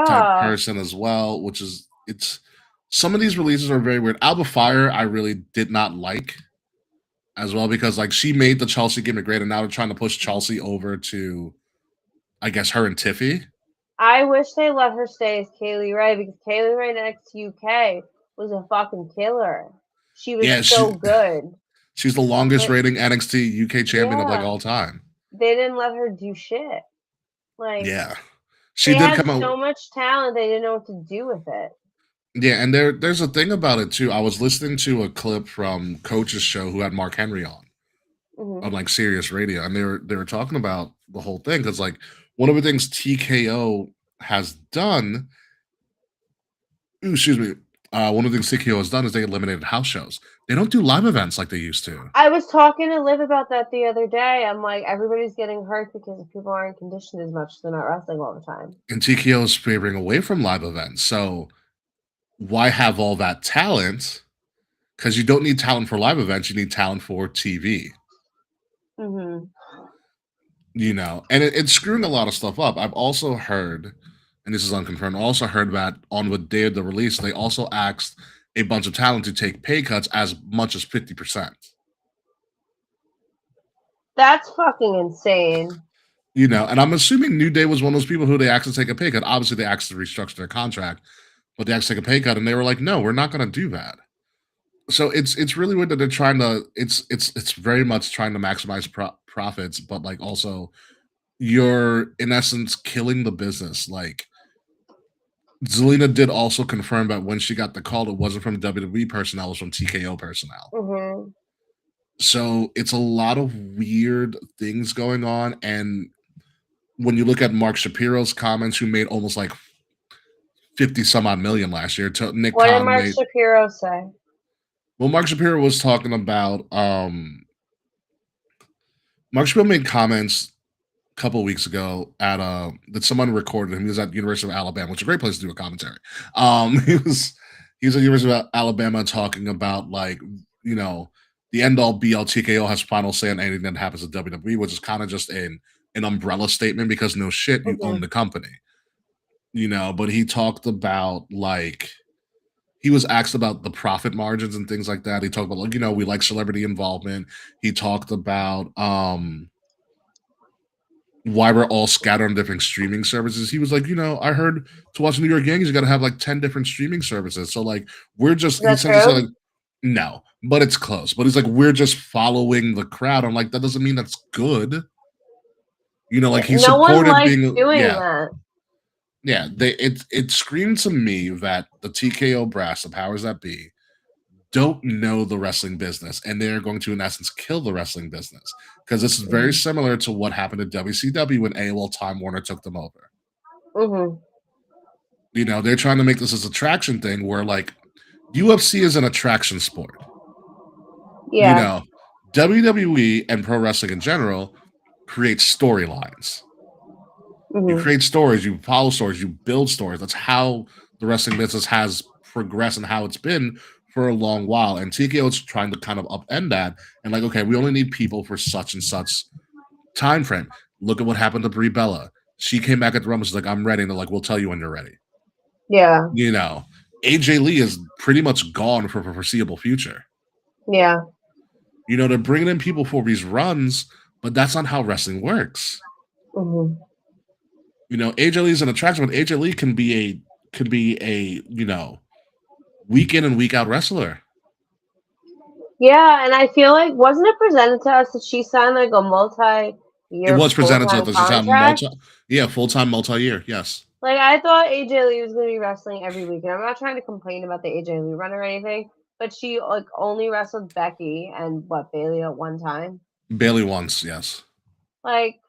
type person as well, which is it's some of these releases are very weird. Alba Fire, I really did not like as well because like she made the Chelsea gimmick great, and now they're trying to push Chelsea over to, I guess, her and Tiffy. I wish they let her stay as Kaylee Ray because Kaylee Ray in NXT UK was a fucking killer. She was so good. She's the longest rating NXT UK champion of like all time. They didn't let her do shit. Like she did come out so much talent. They didn't know what to do with it. Yeah, and there's a thing about it too. I was listening to a clip from Coach's show who had Mark Henry on like Sirius Radio, and they were talking about the whole thing because like one of the things TKO has done. Excuse me. One of the things TKO has done is they eliminated house shows. They don't do live events like they used to. I was talking to Liv about that the other day. I'm like, everybody's getting hurt because people aren't conditioned as much. They're not wrestling all the time. And TKO is favoring away from live events. So why have all that talent? Because you don't need talent for live events. You need talent for TV. You know, and it's screwing a lot of stuff up. I've also heard, and this is unconfirmed, I also heard that on the day of the release, they also asked a bunch of talent to take pay cuts as much as 50%. That's fucking insane. And I'm assuming New Day was one of those people who they asked to take a pay cut. Obviously, they asked to restructure their contract, but they asked to take a pay cut, and they were like, "No, we're not going to do that." So it's really weird that they're trying to. It's very much trying to maximize profits, but like also you're in essence killing the business. Like Zelina did also confirm that when she got the call, it wasn't from WWE personnel, it was from TKO personnel. Mm-hmm. So it's a lot of weird things going on. And when you look at Mark Shapiro's comments, who made almost like 50 some odd million last year, to Nick What did Khan Mark made. Shapiro say? Well, Mark Shapiro was talking about Mark Shapiro made comments a couple of weeks ago at that someone recorded him. He was at University of Alabama, which is a great place to do a commentary. He was at University of Alabama talking about like, the end all be all TKO has final say on anything that happens at WWE, which is kind of just an umbrella statement because no shit, you own the company. But he talked about like he was asked about the profit margins and things like that. He talked about like, we like celebrity involvement. He talked about why we're all scattered on different streaming services. He was like, I heard to watch New York Yankees, you got to have like 10 different streaming services. So like, we're just, he said like, no, but it's close. But he's like, we're just following the crowd. I'm like, that doesn't mean that's good. Like he supported being doing that. Yeah, it screamed to me that the TKO brass, the powers that be, don't know the wrestling business, and they're going to, in essence, kill the wrestling business. Because this is very similar to what happened at WCW when AOL Time Warner took them over. Mm-hmm. They're trying to make this as a traction thing where, like, UFC is an attraction sport. Yeah. WWE and pro wrestling in general create storylines. Mm-hmm. You create stories, you follow stories, you build stories. That's how the wrestling business has progressed and how it's been for a long while. And TKO is trying to kind of upend that and like, okay, we only need people for such and such time frame. Look at what happened to Brie Bella. She came back at the Rumble. She's like, I'm ready. And they're like, we'll tell you when you're ready. Yeah. AJ Lee is pretty much gone for the foreseeable future. Yeah. They're bringing in people for these runs, but that's not how wrestling works. Mm-hmm. AJ Lee is an attraction, but AJ Lee can be a week in and week out wrestler. Yeah, and I feel like wasn't it presented to us that she signed like a multi-year? It was presented to us that she signed full-time multi-year. Yes. Like I thought AJ Lee was going to be wrestling every week, and I'm not trying to complain about the AJ Lee run or anything, but she like only wrestled Becky and Bailey at one time. Bailey once, yes. Like.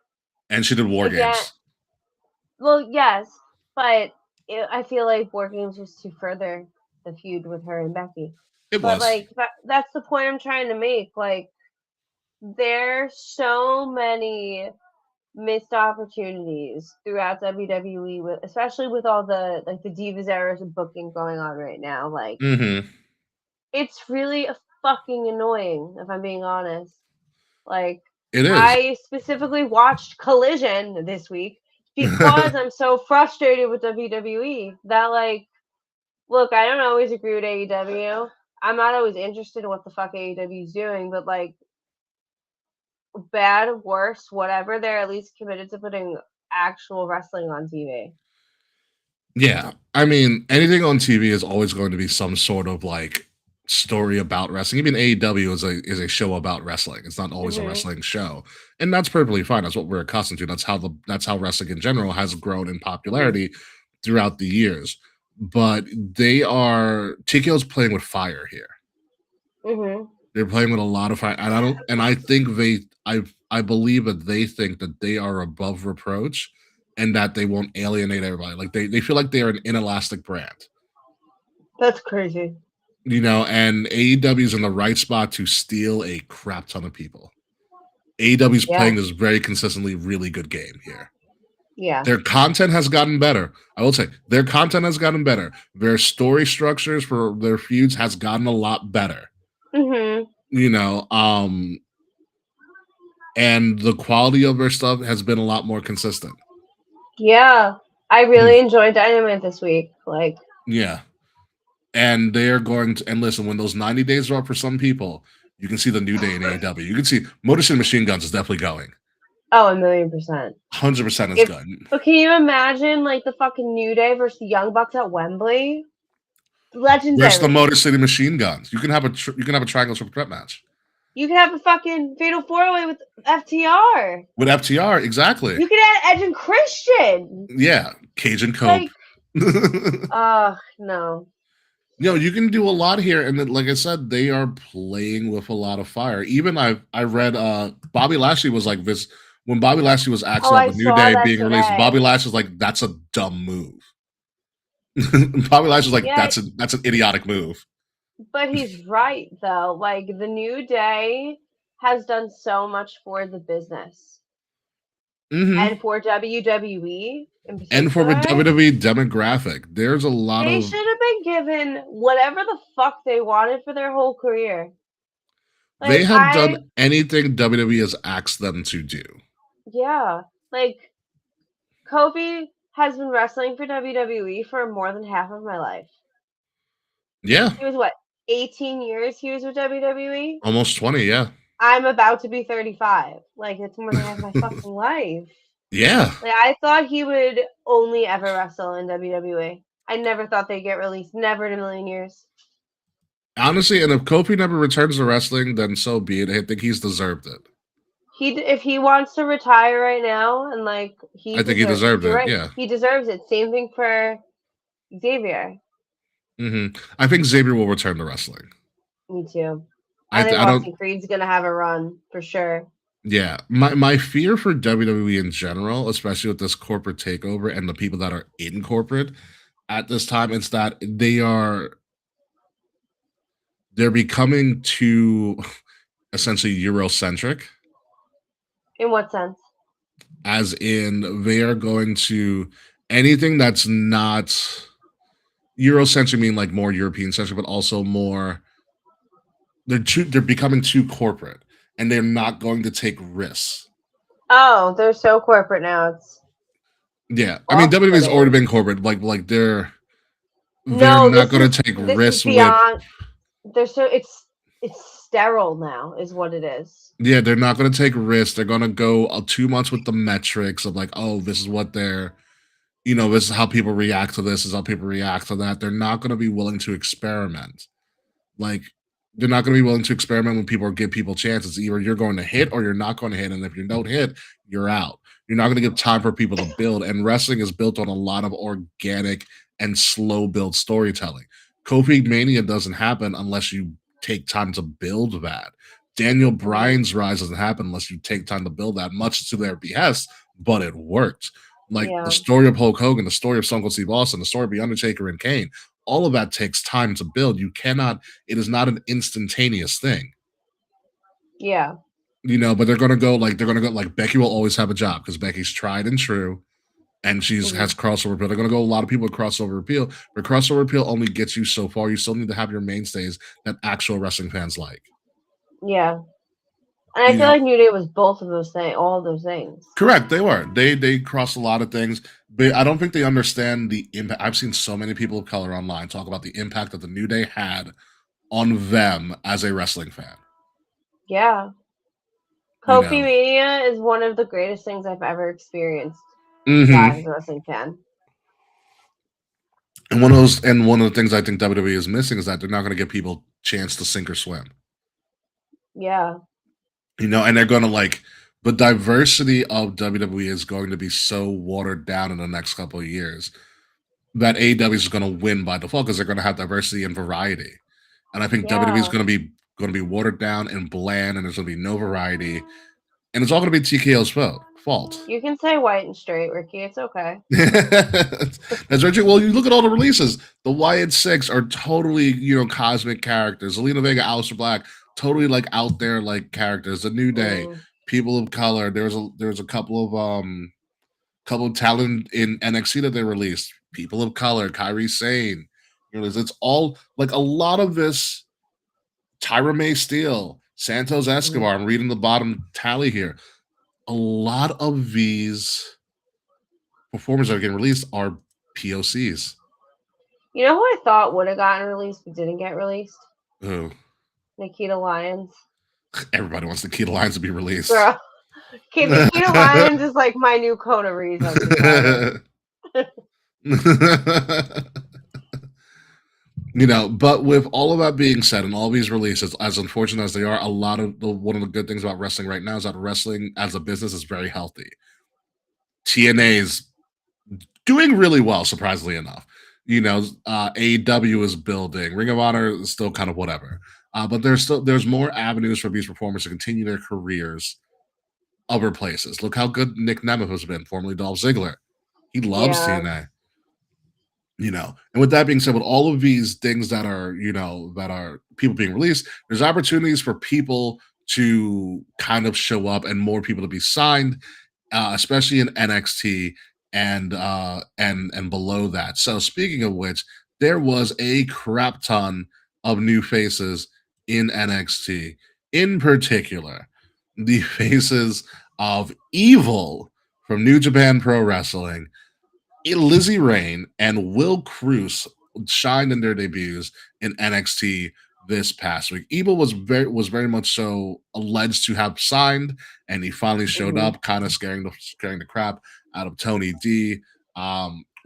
And she did War Games. Well, yes, but I feel like War Games was to further the feud with her and Becky. It was. But like that's the point I'm trying to make. Like there's so many missed opportunities throughout WWE, especially with all the like the Divas eras of booking going on right now. Like it's really fucking annoying if I'm being honest. Like it is. I specifically watched Collision this week because I'm so frustrated with WWE that like, look, I don't always agree with AEW. I'm not always interested in what the fuck AEW is doing, but like, bad, worse, whatever, they're at least committed to putting actual wrestling on TV. Yeah, I mean, anything on TV is always going to be some sort of like story about wrestling. Even AEW is a show about wrestling. It's not always a wrestling show, and that's perfectly fine. That's what we're accustomed to. That's how wrestling in general has grown in popularity throughout the years. But TKO's playing with fire here. They're playing with a lot of fire, and I think I believe that they think that they are above reproach and that they won't alienate everybody. Like they feel like they are an inelastic brand. That's crazy. And AEW's in the right spot to steal a crap ton of people. AEW's playing this very consistently really good game here. Yeah. Their content has gotten better. I will say their content has gotten better. Their story structures for their feuds has gotten a lot better. And the quality of their stuff has been a lot more consistent. Yeah. I really enjoyed Dynamite this week. Like. Yeah. And they are going to, and listen, when those 90 days are up for some people, you can see the New Day in AEW. You can see Motor City Machine Guns is definitely going. Oh, 1,000,000%. 100% is good. But can you imagine like the fucking New Day versus the Young Bucks at Wembley? Legendary. Where's the Motor City Machine Guns? You can have a triangle triple threat match. You could have a fucking fatal 4-way with FTR. With FTR, exactly. You could add Edge and Christian. Yeah, Cage and Cope. No. You can do a lot here, and then, like I said, they are playing with a lot of fire. Even I read Bobby Lashley was like this when Bobby Lashley was asked about the New Day being released. Bobby Lashley was like, "That's a dumb move." Bobby Lashley was like, "That's an idiotic move." But he's right though. Like the New Day has done so much for the business and for WWE. And for the WWE demographic, there's a lot They should have been given whatever the fuck they wanted for their whole career. Like, they have done anything WWE has asked them to do. Yeah. Like, Kofi has been wrestling for WWE for more than half of my life. Yeah. He was what, 18 years he was with WWE? Almost 20, yeah. I'm about to be 35. Like, it's more than half my fucking life. Yeah. Like, I thought he would only ever wrestle in WWE. I never thought they'd get released. Never in a million years. Honestly, and if Kofi never returns to wrestling, then so be it. I think he's deserved it. If he wants to retire right now, and like I think he deserved it. Right, yeah, he deserves it. Same thing for Xavier. I think Xavier will return to wrestling. Me too. I think Austin Creed's gonna have a run for sure. Yeah, my fear for WWE in general, especially with this corporate takeover and the people that are in corporate at this time, is that they're becoming too essentially Eurocentric. In what sense? As in, they are going to anything that's not Eurocentric, mean like more European centric, but also more. They're becoming too corporate, and they're not going to take risks. Oh, they're so corporate now. Yeah, I mean WWE's already been corporate. Like they're not going to take risks beyond. They're so it's sterile now, is what it is. Yeah, they're not going to take risks. They're going to go 2 months with the metrics of like, oh, this is what they're, this is how people react to this. Is how people react to that. They're not going to be willing to experiment. Like, they're not going to be willing to experiment when people give people chances. Either you're going to hit or you're not going to hit. And if you don't hit, you're out. You're not going to give time for people to build. And wrestling is built on a lot of organic and slow build storytelling. Kofi Mania doesn't happen unless you take time to build that. Daniel Bryan's rise doesn't happen unless you take time to build that, much to their behest, but it worked. Like the story of Hulk Hogan, the story of Stone Cold Steve Austin, the story of The Undertaker and Kane, all of that takes time to build. You cannot, it is not an instantaneous thing. Yeah. But they're going to go like Becky will always have a job because Becky's tried and true. And she's has crossover appeal. They're going to go a lot of people with crossover appeal. But crossover appeal only gets you so far. You still need to have your mainstays that actual wrestling fans like. Yeah. And I feel like New Day was both of those things, all of those things. Correct. They were. They crossed a lot of things. But I don't think they understand the impact. I've seen so many people of color online talk about the impact that the New Day had on them as a wrestling fan. Yeah. Kofi Mania is one of the greatest things I've ever experienced. As a wrestling fan. And one of the things I think WWE is missing is that they're not going to give people a chance to sink or swim. Yeah. And they're going to the diversity of WWE is going to be so watered down in the next couple of years that AEW is going to win by default because they're going to have diversity and variety. And I think WWE is going to be watered down and bland, and there's going to be no variety. And it's all going to be TKO's fault. You can say white and straight, Ricky. It's okay. That's right. Well, you look at all the releases. The Wyatt Six are totally, cosmic characters. Zelina Vega, Aleister Black, totally out there characters. The New Day, people of color. There was a couple of talent in NXT that they released. People of color, Kairi Sane. It's all a lot of this. Tyra May Steele, Santos Escobar. I'm reading the bottom tally here. A lot of these performers that are getting released are POCs. You know who I thought would have gotten released but didn't get released? Who? Nikita Lyons. Everybody wants Nikita Lyons to be released. Girl, Okay, Nikita Lyons is like my new Kona Reeves on Survivor. You know, but with all of that being said, and all these releases, as unfortunate as they are, one of the good things about wrestling right now is that wrestling as a business is very healthy. TNA is doing really well, surprisingly enough. You know, AEW is building. Ring of Honor is still kind of whatever. But there's more avenues for these performers to continue their careers other places. Look how good Nick Nemeth has been, formerly Dolph Ziggler. He loves Yeah. TNA. You know, and with that being said, with all of these things that are, you know, that are people being released, there's opportunities for people to kind of show up and more people to be signed, especially in NXT and below that. So speaking of which, there was a crap ton of new faces in NXT. In particular, the faces of Evil from New Japan Pro Wrestling, Lizzie Rain and Will Cruz shined in their debuts in NXT this past week. Evil was very much so alleged to have signed, and he finally showed up, kind of scaring the crap out of Tony D.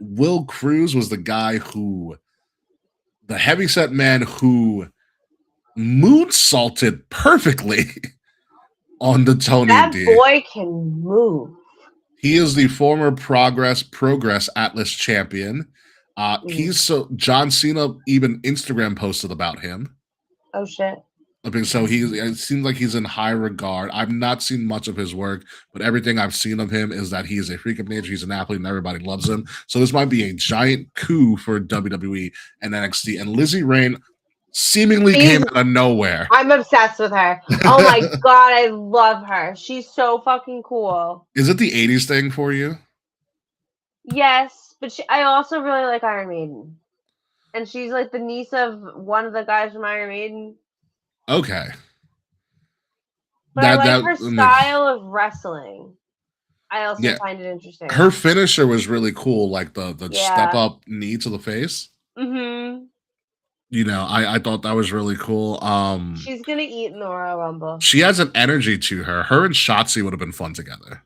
Will Cruz was the heavyset man who moonsaulted perfectly on the Tony That D. boy can move. He is the former Progress Atlas champion. John Cena even Instagram posted about him. Oh shit. I mean, so it seems like he's in high regard. I've not seen much of his work, but everything I've seen of him is that he is a freak of nature. He's an athlete and everybody loves him. So this might be a giant coup for WWE and NXT. And Lizzie Rain seemingly came out of nowhere. I'm obsessed with her. Oh my god, I love her. She's so fucking cool. Is it the 80s thing for you? Yes, but I also really like Iron Maiden. And she's like the niece of one of the guys from Iron Maiden. Okay. But I like her style of wrestling. I also find it interesting. Her finisher was really cool, like the step up knee to the face. Mm-hmm. You know, I thought that was really cool. She's gonna eat in the Royal Rumble. She has an energy to her. Her and Shotzi would have been fun together.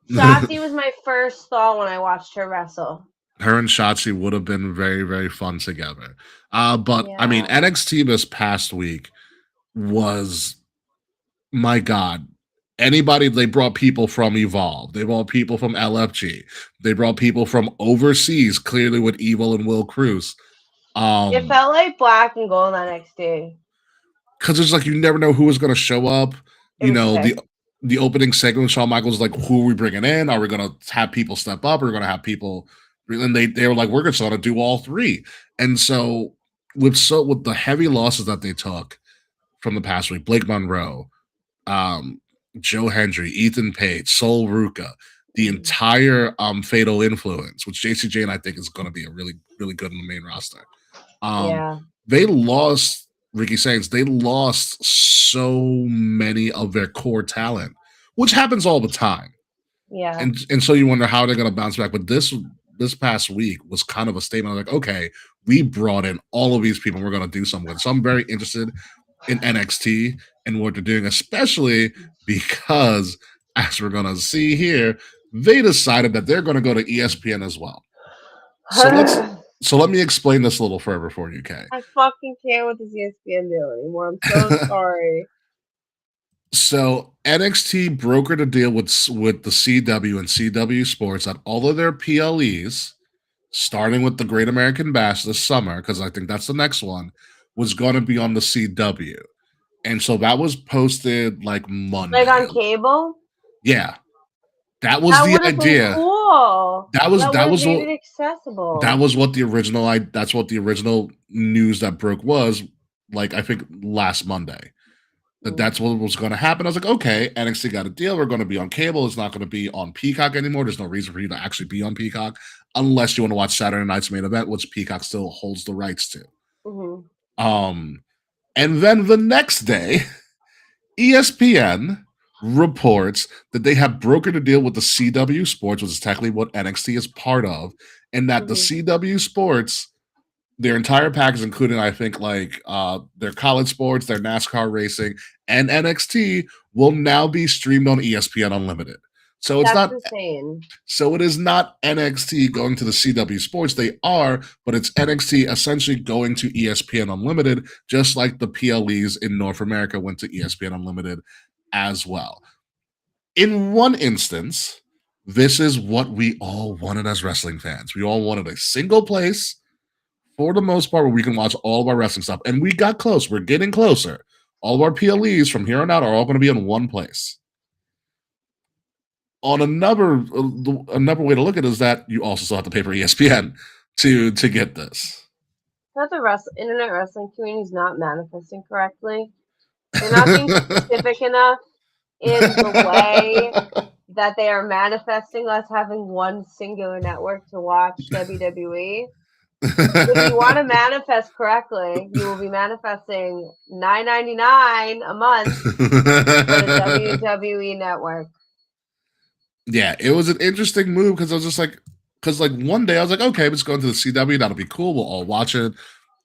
Yes. Shotzi was my first thought when I watched her wrestle. Her and Shotzi would have been very, very fun together. But I mean, NXT this past week was, my God. They brought people from Evolve. They brought people from LFG. They brought people from overseas, clearly with Evil and Will Cruz. It felt like black and gold NXT. Because it's like you never know who was going to show up. You know, the opening segment, Shawn Michaels was like, who are we bringing in? Are we going to have people step up? Are we going to have people? And they were like, we're just going to do all three. And so with the heavy losses that they took from the past week, Blake Monroe, Joe Hendry, Ethan Page, Sol Ruka, the entire Fatal Influence, which JC Jane I think is going to be a really, really good in the main roster. They lost Ricky Saints. They lost so many of their core talent, which happens all the time. Yeah. And so you wonder how they're going to bounce back. But this past week was kind of a statement of like, okay, we brought in all of these people and we're going to do something. So I'm very interested in NXT and what they're doing, especially because, as we're going to see here, they decided that they're going to go to ESPN as well. So let me explain this a little further for you, Kay. I fucking can't with this ESPN deal anymore. I'm so sorry. So NXT brokered a deal with the CW and CW Sports that all of their PLEs, starting with the Great American Bash this summer, because I think that's the next one, was going to be on the CW. And so that was posted like Monday. Like on cable? Yeah. That was the idea. Cool. That was what accessible. That was what the original news that broke was, like, I think last Monday. That's what was going to happen. I was like, okay, NXT got a deal. We're going to be on cable. It's not going to be on Peacock anymore. There's no reason for you to actually be on Peacock unless you want to watch Saturday night's main event, which Peacock still holds the rights to. Mm-hmm. And then the next day, ESPN reports that they have brokered a deal with the CW Sports, which is technically what NXT is part of, and that the CW Sports, their entire package, including I think like their college sports, their NASCAR racing, and NXT, will now be streamed on ESPN Unlimited. So it's That's not insane. so it is not NXT going to the CW Sports. They are, but it's NXT essentially going to ESPN Unlimited, just like the PLEs in North America went to ESPN Unlimited as well. In one instance, this is what we all wanted as wrestling fans. We all wanted a single place, for the most part, where we can watch all of our wrestling stuff. And we got close. We're getting closer. All of our PLEs from here on out are all going to be in one place. On another way to look at it is that you also still have to pay for ESPN to get this. That the internet wrestling community is not manifesting correctly. They're not being specific enough in the way that they are manifesting us having one singular network to watch WWE. If you want to manifest correctly, you will be manifesting $9.99 a month for the WWE network. Yeah, it was an interesting move because I was just like, one day I was like, okay, let's go into the CW. That'll be cool. We'll all watch it.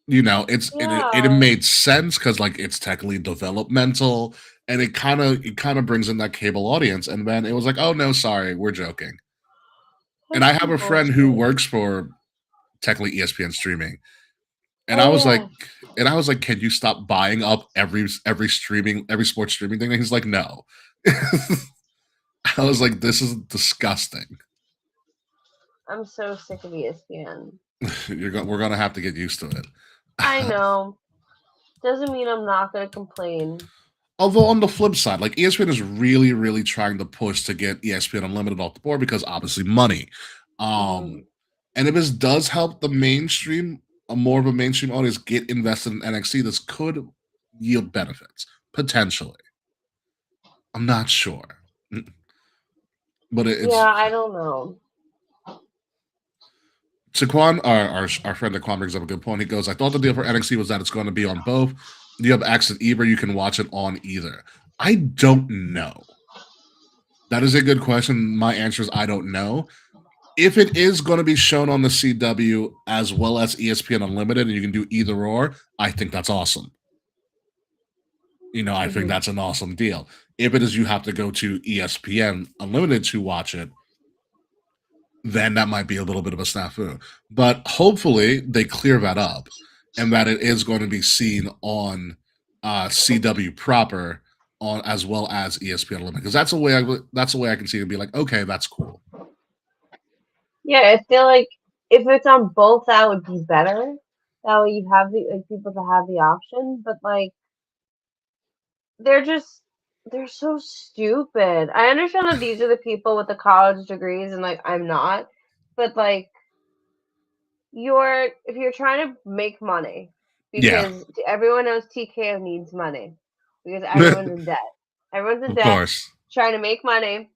You know, it made sense because like it's technically developmental, and it kind of brings in that cable audience. And then it was like, oh no, sorry, we're joking. And I have a friend who works for technically ESPN streaming, and I was like, can you stop buying up every sports streaming thing? And he's like, no. I was like, this is disgusting. I'm so sick of ESPN. We're gonna have to get used to it. I know. Doesn't mean I'm not gonna complain. Although on the flip side, like ESPN is really, really trying to push to get ESPN Unlimited off the board because obviously money. And if this does help the mainstream, more of a mainstream audience get invested in NXT, this could yield benefits potentially. I'm not sure, but I don't know. Saquon, our friend Saquon brings up a good point. He goes, I thought the deal for NXT was that it's going to be on both. You have access to either, you can watch it on either. I don't know. That is a good question. My answer is I don't know. If it is going to be shown on the CW as well as ESPN Unlimited and you can do either or, I think that's awesome. You know, I think that's an awesome deal. If it is you have to go to ESPN Unlimited to watch it, then that might be a little bit of a snafu. But hopefully they clear that up and that it is going to be seen on CW proper on as well as ESPN Unlimited. Because that's a way I can see it and be like, okay, that's cool. Yeah, I feel like if it's on both, that would be better. That way you have the people to have the option. But like, they're so stupid. I understand that these are the people with the college degrees, and like I'm not. But like, if you're trying to make money, because everyone knows TKO needs money because everyone's in debt. Everyone's in debt. Of course. Trying to make money.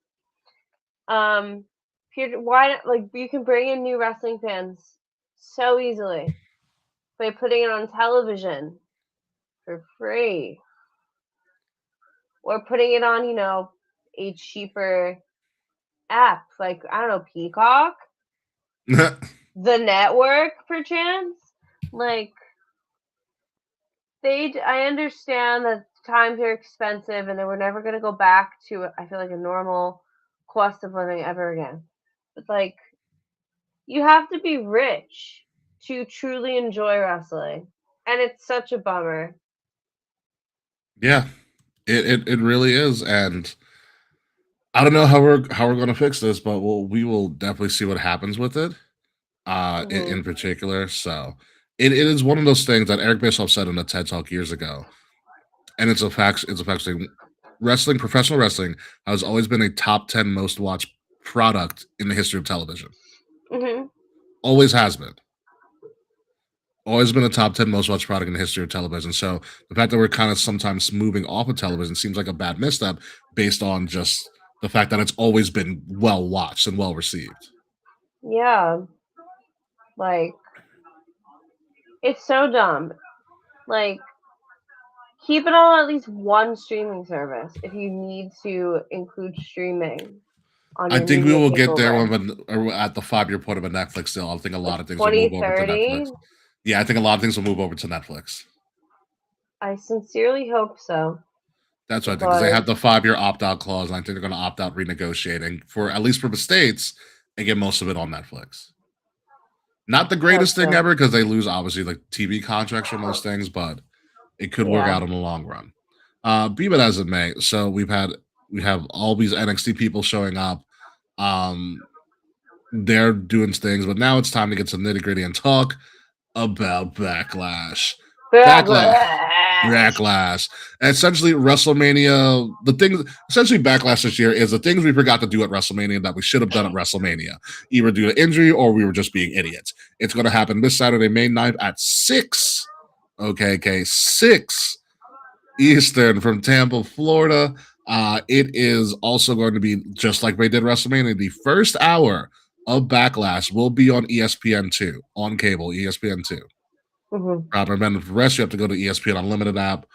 You can bring in new wrestling fans so easily by putting it on television for free. Or putting it on, a cheaper app, like, I don't know, Peacock? The network, perchance? Like, I understand that times are expensive and that we're never going to go back to, I feel like, a normal cost of living ever again. But, like, you have to be rich to truly enjoy wrestling. And it's such a bummer. Yeah. It really is, and I don't know how we're going to fix this, but we will definitely see what happens with it, in particular. So it is one of those things that Eric Bischoff said in a TED Talk years ago, and it's a fact thing. Professional wrestling has always been a top 10 most watched product in the history of television. Always has been. Always been a top 10 most watched product in the history of television. So the fact that we're kind of sometimes moving off of television seems like a bad misstep based on just the fact that it's always been well watched and well received. Yeah. Like, it's so dumb. Like, keep it on at least one streaming service if you need to include streaming. I think we will get there at the 5-year point of a Netflix deal. I think a lot of things will move over to Netflix. Yeah, I think a lot of things will move over to Netflix. I sincerely hope so. That's what I think, because they have the 5-year opt-out clause, and I think they're going to opt out renegotiating for at least for the States and get most of it on Netflix. Not the greatest thing ever, because they lose obviously like TV contracts for most things, but it could work out in the long run. Be it as it may, so we have all these NXT people showing up. They're doing things, but now it's time to get some nitty gritty and talk about Backlash. Backlash. And essentially, WrestleMania, essentially Backlash this year is the things we forgot to do at WrestleMania that we should have done at WrestleMania, either due to injury or we were just being idiots. It's going to happen this Saturday, May 9th at 6. Okay, 6 Eastern from Tampa, Florida. It is also going to be just like they did WrestleMania. The first hour of Backlash will be on ESPN2, on cable, ESPN2. Proper. And then the rest, you have to go to ESPN Unlimited app,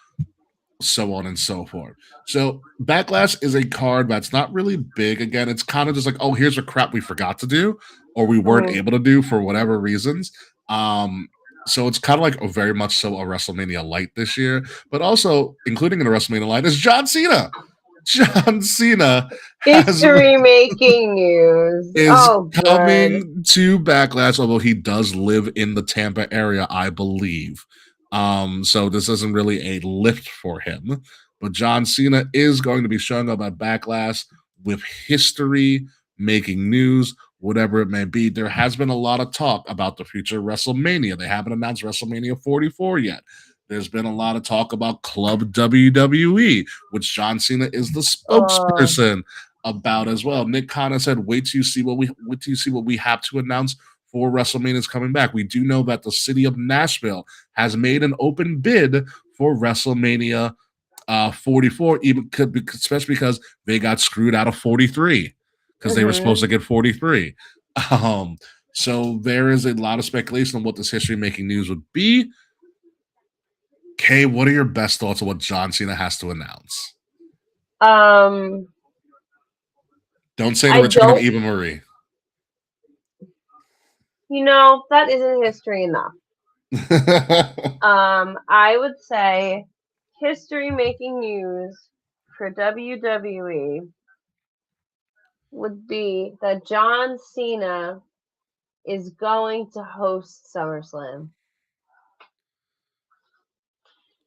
so on and so forth. So Backlash is a card that's not really big. Again, it's kind of just like, oh, here's a crap we forgot to do or we weren't able to do for whatever reasons. So it's kind of like very much so a WrestleMania light this year, but also including in the WrestleMania light is John Cena. John Cena history-making news is coming to Backlash, although he does live in the Tampa area, I believe. So this isn't really a lift for him, but John Cena is going to be showing up at Backlash with history-making news, whatever it may be. There has been a lot of talk about the future of WrestleMania. They haven't announced WrestleMania 44 yet. There's been a lot of talk about Club WWE, which John Cena is the spokesperson about as well. Nick Khan said, wait till you see what we have to announce for WrestleMania's coming back. We do know that the city of Nashville has made an open bid for WrestleMania 44, especially because they got screwed out of 43 because they were supposed to get 43. So there is a lot of speculation on what this history-making news would be. Kay, what are your best thoughts on what John Cena has to announce? Don't say the return of Eva Marie. That isn't history enough. I would say history-making news for WWE would be that John Cena is going to host SummerSlam.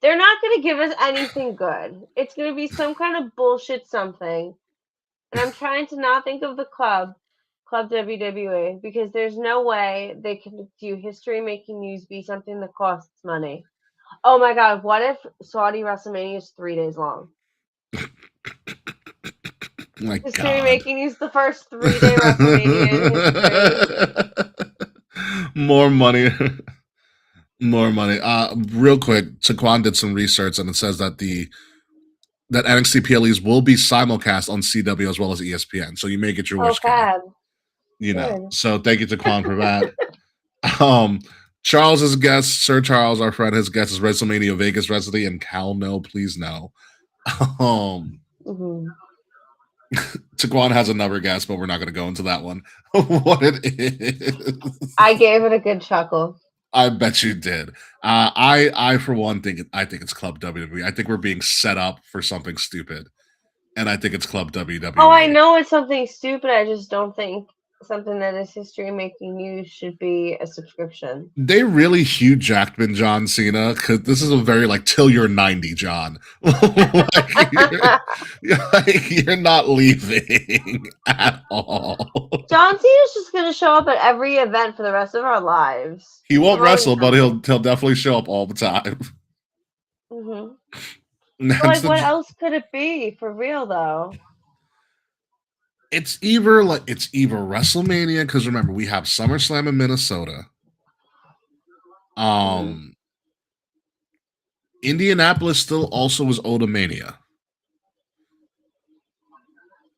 They're not going to give us anything good. It's going to be some kind of bullshit something. And I'm trying to not think of the Club WWE, because there's no way they can do history-making news be something that costs money. Oh my God, what if Saudi WrestleMania is 3 days long? History-making news the first 3-day WrestleMania in history. More money. More money. Real quick, Taquan did some research, and it says that that NXT PLEs will be simulcast on CW as well as ESPN. So you may get your wish. So thank you, Taquan, for that. Charles's guest, Sir Charles, our friend, his guest is WrestleMania Vegas resident, and Cal, no, please no. Taquan has another guest, but we're not going to go into that one. What it is. I gave it a good chuckle. I bet you did. I for one think it's Club WWE. I think we're being set up for something stupid, and I think it's Club WWE. Oh, I know it's something stupid. I just don't think something that is history-making news should be a subscription. They really Hugh Jackman John Cena, because this is a very till you're 90, John. You're not leaving at all. John Cena's just going to show up at every event for the rest of our lives. He won't wrestle, but he'll definitely show up all the time. What else could it be for real though? It's either WrestleMania, because remember we have SummerSlam in Minnesota. Indianapolis still also is owed a Mania.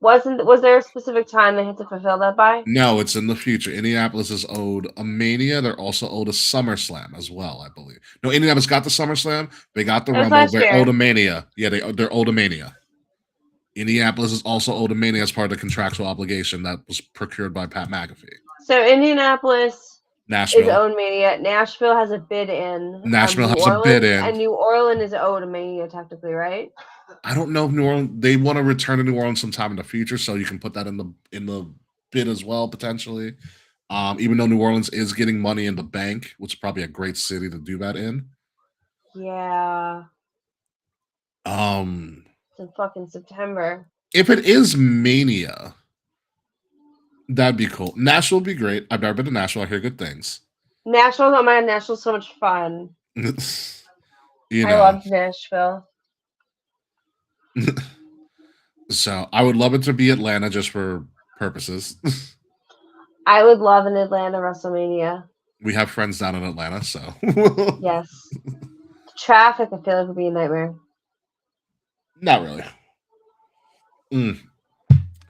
Was there a specific time they had to fulfill that by? No, it's in the future. Indianapolis is owed a Mania. They're also owed a SummerSlam as well, I believe. No, Indianapolis got the SummerSlam. They got the Rumble. They're owed a Mania. Yeah, they're owed a Mania. Indianapolis is also owed a Mania as part of the contractual obligation that was procured by Pat McAfee. So Indianapolis Nashville. owned Mania. Nashville has a bid in. Nashville New has a Orleans, bid in. and New Orleans is owed a Mania technically, right? I don't know if New Orleans, they want to return to New Orleans sometime in the future, so you can put that in the bid as well potentially. Even though New Orleans is getting money in the bank, which is probably a great city to do that in. Yeah. It's in fucking September. If it is Mania, that'd be cool. Nashville would be great. I've never been to Nashville. I hear good things. Nashville, oh my god, Nashville's so much fun. You I know. loved Nashville. So I would love it to be Atlanta just for purposes. I would love an Atlanta WrestleMania. We have friends down in Atlanta, so Yes. Traffic, I feel like, would be a nightmare. Not really.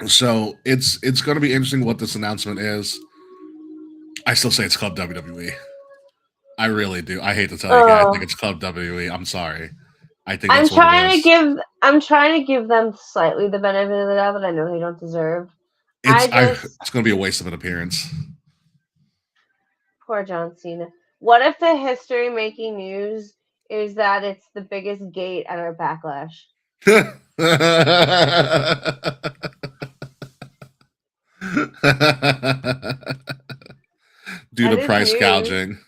So it's going to be interesting what this announcement is. I still say it's Club WWE. I really do. I hate to tell you guys, I think it's Club WWE. I'm sorry. I think that's what it is. I'm trying to give them slightly the benefit of the doubt that I know they don't deserve. It's going to be a waste of an appearance. Poor John Cena. What if the history-making news is that it's the biggest gate at our Backlash? Due to price gouging.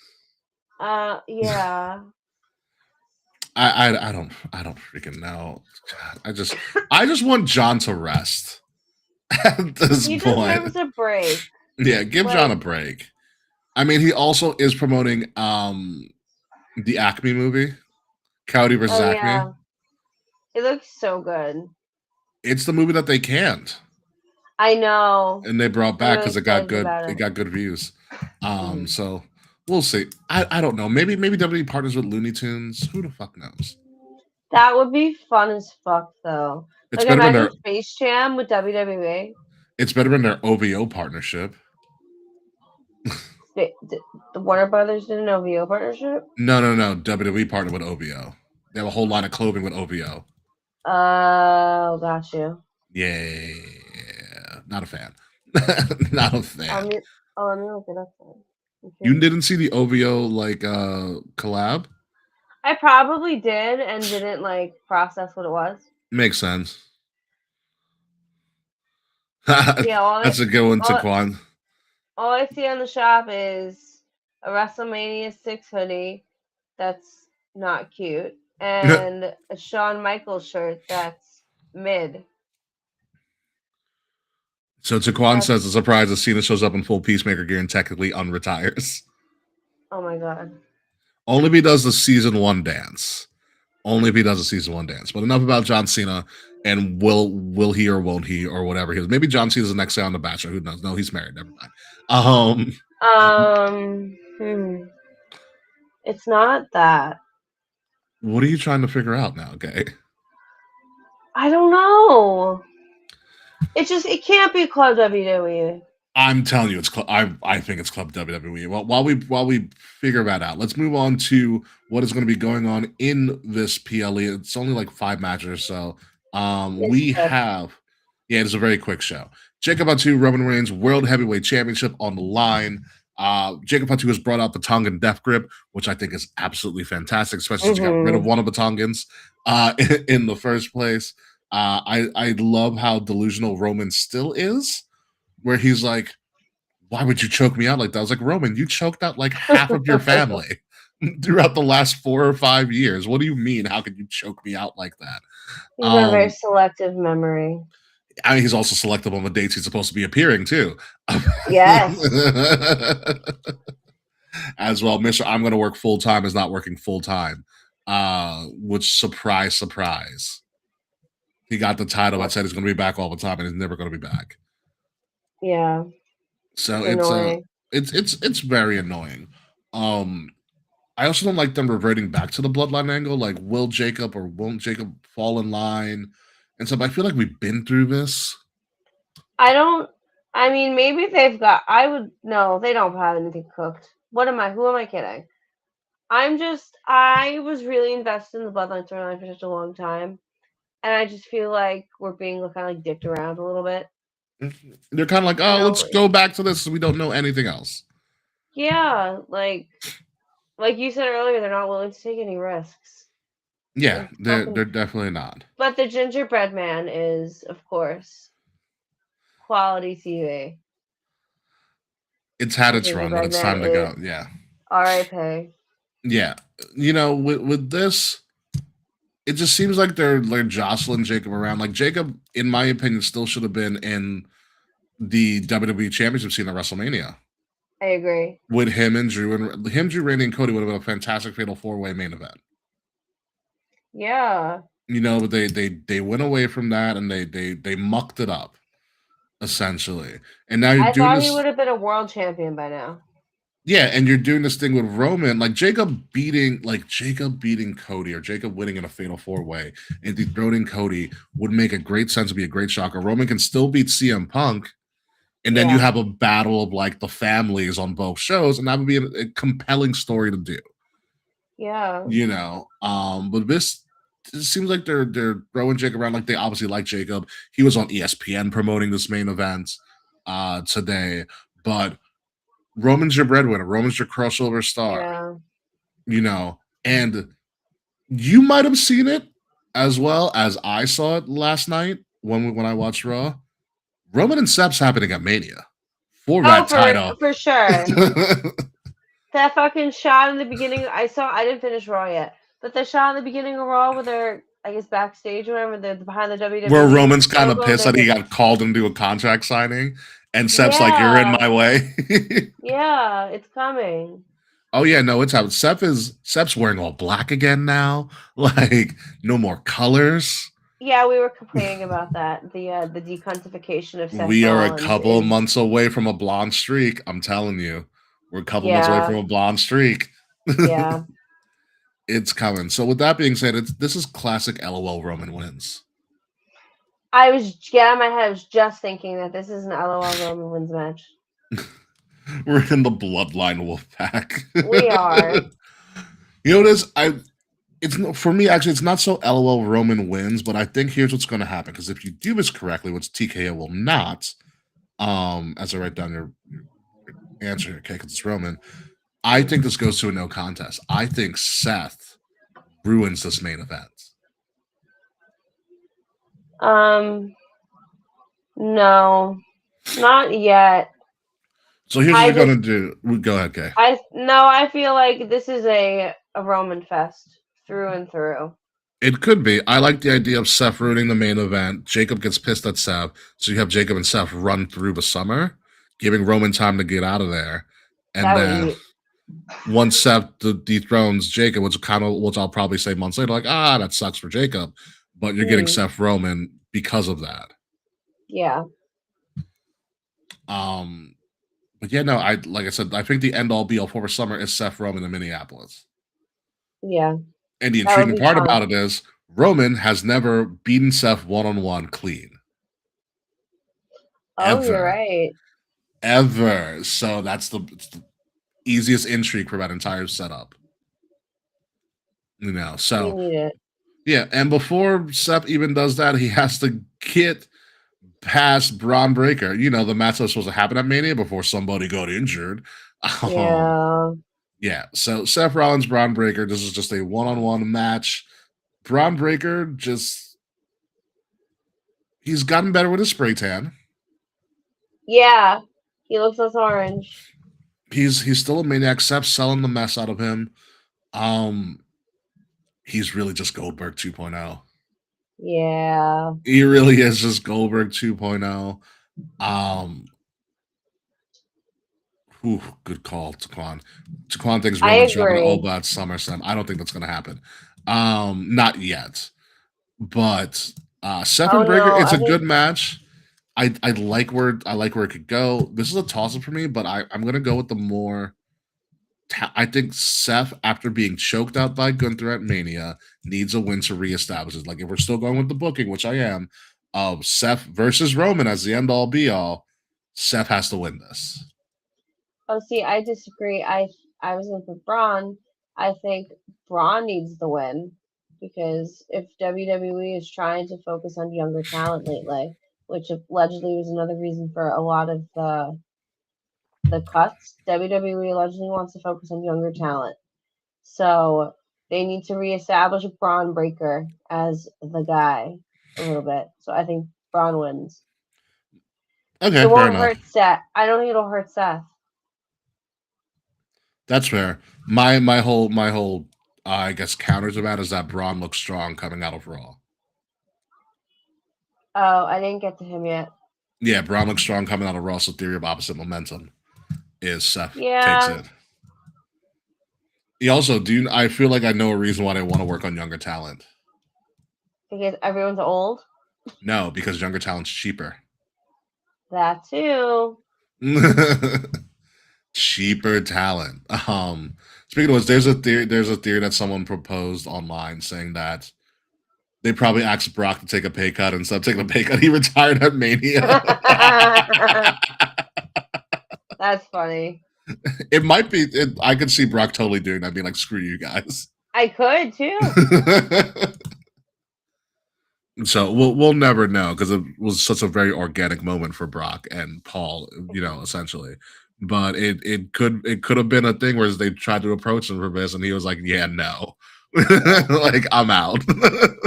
Yeah. I don't freaking know. God, I just want John to rest at this point. He deserves a break. Yeah, give John a break. I mean, he also is promoting the Acme movie, Cowdy vs. Acme. Yeah. It looks so good. It's the movie that they canned. I know. And they brought back because it got good. It got good views. So we'll see. I don't know. Maybe WWE partners with Looney Tunes. Who the fuck knows? That would be fun as fuck, though. It's like, imagine Space Jam with WWE. It's better than their OVO partnership. The Warner Brothers did an OVO partnership? No. WWE partnered with OVO. They have a whole line of clothing with OVO. Oh, got you. Yeah. Not a fan. Not a fan. Let me look it up then. Okay. You didn't see the OVO collab? I probably did and didn't process what it was. Makes sense. Yeah, that's a good one, Taquan. All I see on the shop is a WrestleMania 6 hoodie that's not cute and a Shawn Michaels shirt that's mid. So Taquan says the surprise is Cena shows up in full Peacemaker gear and technically unretires. Oh my god. Only if he does the season 1 dance. But enough about John Cena and will he or won't he or whatever he is. Maybe John Cena's the next guy on The Bachelor. Who knows? No, he's married. Never mind. It's not that. What are you trying to figure out now, okay? I don't know. It can't be Club WWE. I'm telling you, I think it's Club WWE. Well, while we figure that out, let's move on to what is going to be going on in this PLE. It's only like 5 matches or so. It's a very quick show. Jacob Fatu, Roman Reigns World Heavyweight Championship on the line. Jacob Fatu has brought out the Tongan Death Grip, which I think is absolutely fantastic, especially since he got rid of one of the Tongans in the first place. I love how delusional Roman still is, where he's like, why would you choke me out like that? I was like, Roman, you choked out like half of your family throughout the last 4 or 5 years. What do you mean? How could you choke me out like that? He's got a very selective memory. I mean, he's also selective on the dates he's supposed to be appearing too. Yes. As well, Mr. I'm going to work full time is not working full time. Which surprise. He got the title that said he's going to be back all the time, and he's never going to be back. Yeah. So it's very annoying. I also don't like them reverting back to the bloodline angle. Like, will Jacob or won't Jacob fall in line and stuff? I feel like we've been through this. Maybe they've got. No, they don't have anything cooked. Who am I kidding? I was really invested in the bloodline storyline for such a long time. And I just feel like we're being kind of dicked around a little bit. They're kind of like, let's go back to this so we don't know anything else. Yeah, like you said earlier, they're not willing to take any risks. Yeah, they're definitely not. But the Gingerbread Man is, of course, quality TV. It's had The its run, but Gingerbread it's Man time to is go. Yeah. R.I.P. Yeah. With this, it just seems like they're jostling Jacob around. Like Jacob, in my opinion, still should have been in the WWE Championship scene at WrestleMania. I agree. With him and Drew Randy, and Cody would have been a fantastic Fatal 4-Way main event. Yeah. But they went away from that and they mucked it up, essentially. And now you're I doing thought he this. would have been a world champion by now. Yeah, and you're doing this thing with Roman, like Jacob beating Cody, or Jacob winning in a Fatal 4-Way and dethroning Cody would make a great sense to be a great shocker. Roman can still beat CM Punk, and then you have a battle of like the families on both shows, and that would be a compelling story to do. Yeah. But this, it seems like they're throwing Jacob around. Like they obviously like Jacob. He was on ESPN promoting this main event today, but Roman's your breadwinner. Roman's your crossover star. Yeah. And you might have seen it as well as I saw it last night when I watched Raw. Roman and Sep's happening at Mania for that title. For sure. That fucking shot in the beginning, I didn't finish Raw yet, but the shot in the beginning of Raw where they're, I guess, backstage or whatever, they're behind the WWE. Where Roman's kind of pissed that he got called into a contract signing, and Sep's like, "You're in my way." Yeah, it's coming. Oh yeah, no, it's happening. Sep's wearing all black again now. Like, no more colors. Yeah, we were complaining about that. The decuntification of Seth We are Rollins a couple of months away from a blonde streak. I'm telling you. We're a couple months away from a blonde streak. Yeah. It's coming. So with that being said, this is classic LOL Roman wins. I was getting my head. I was just thinking that this is an LOL Roman wins match. We're in the bloodline Wolfpack. We are. You know this? It's for me actually. It's not so LOL Roman wins, but I think here's what's going to happen. Because if you do this correctly, which TKO will not, as I write down your answer, okay? Because it's Roman. I think this goes to a no contest. I think Seth ruins this main event. No, not yet. So here's what we're gonna do. Go ahead, Kay. I feel like this is a Roman fest through and through. It could be. I like the idea of Seth ruining the main event. Jacob gets pissed at Seth, so you have Jacob and Seth run through the summer, giving Roman time to get out of there, and then once Seth dethrones Jacob, which I'll probably say months later, like, that sucks for Jacob, but you're getting Seth Roman because of that. Yeah. But yeah, no, like I said, I think the end all be all for summer is Seth Roman in Minneapolis. Yeah. And the intriguing part about it is Roman has never beaten Seth one-on-one clean. Oh, ever. You're right. Ever. So it's the easiest intrigue for that entire setup. So we need it. Yeah, and before Seth even does that, he has to get past Braun Breaker. The match that was supposed to happen at Mania before somebody got injured. Yeah. So Seth Rollins, Braun Breaker. This is just a one-on-one match. Braun Breaker he's gotten better with his spray tan. Yeah, he looks less orange. He's still a maniac. Seth's selling the mess out of him. He's really just Goldberg 2.0. Yeah. He really is just Goldberg 2.0. Good call, Taquan. Taquan thinks Roman's dropping all that SummerSlam. I don't think that's going to happen. Not yet. But Seth and Breaker, it's a good match. I like where it could go. This is a toss-up for me, but I'm going to go with the more... I think Seth, after being choked out by Gunther at Mania, needs a win to reestablish it. Like, if we're still going with the booking, which I am, of Seth versus Roman as the end-all, be-all, Seth has to win this. Oh, see, I disagree. I was with Braun. I think Braun needs the win because if WWE is trying to focus on younger talent lately, which allegedly was another reason for a lot of the the cuts, WWE allegedly wants to focus on younger talent. So they need to reestablish Braun Breaker as the guy a little bit. So I think Braun wins. Okay, It fair won't enough. hurt Seth. I don't think it'll hurt Seth. That's fair. My whole I guess counter to that is that Braun looks strong coming out of Raw. Oh, I didn't get to him yet. Yeah, Braun looks strong coming out of Raw. So theory of opposite momentum is Seth takes Yeah. it. He also I feel like I know a reason why they want to work on younger talent. Because everyone's old. No, because younger talent's cheaper. That too. Cheaper talent. Speaking of which, there's a theory that someone proposed online saying that they probably asked Brock to take a pay cut, and instead of taking a pay cut, he retired at Mania. That's funny. It might be. I could see Brock totally doing that, being like, "Screw you guys." I could too. So we'll never know because it was such a very organic moment for Brock and Paul, essentially. But it could have been a thing where they tried to approach him for this, and he was like, "Yeah, no, like I'm out."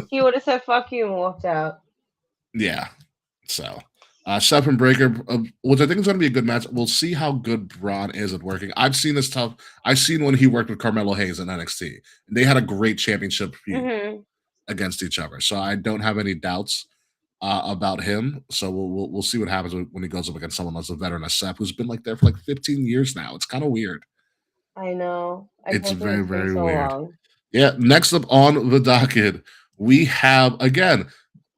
He would have said "fuck you" and walked out. Yeah. So, Seth and Breaker, which I think is going to be a good match. We'll see how good Braun is at working. I've seen this tough. I've seen when he worked with Carmelo Hayes in NXT. They had a great championship feud against each other. So I don't have any doubts about him. So we'll see what happens when he goes up against someone that's a veteran as Seth, who's been like there for like 15 years now. It's kind of weird. I know. It's very, very so weird. Long. Yeah. Next up on the docket, we have again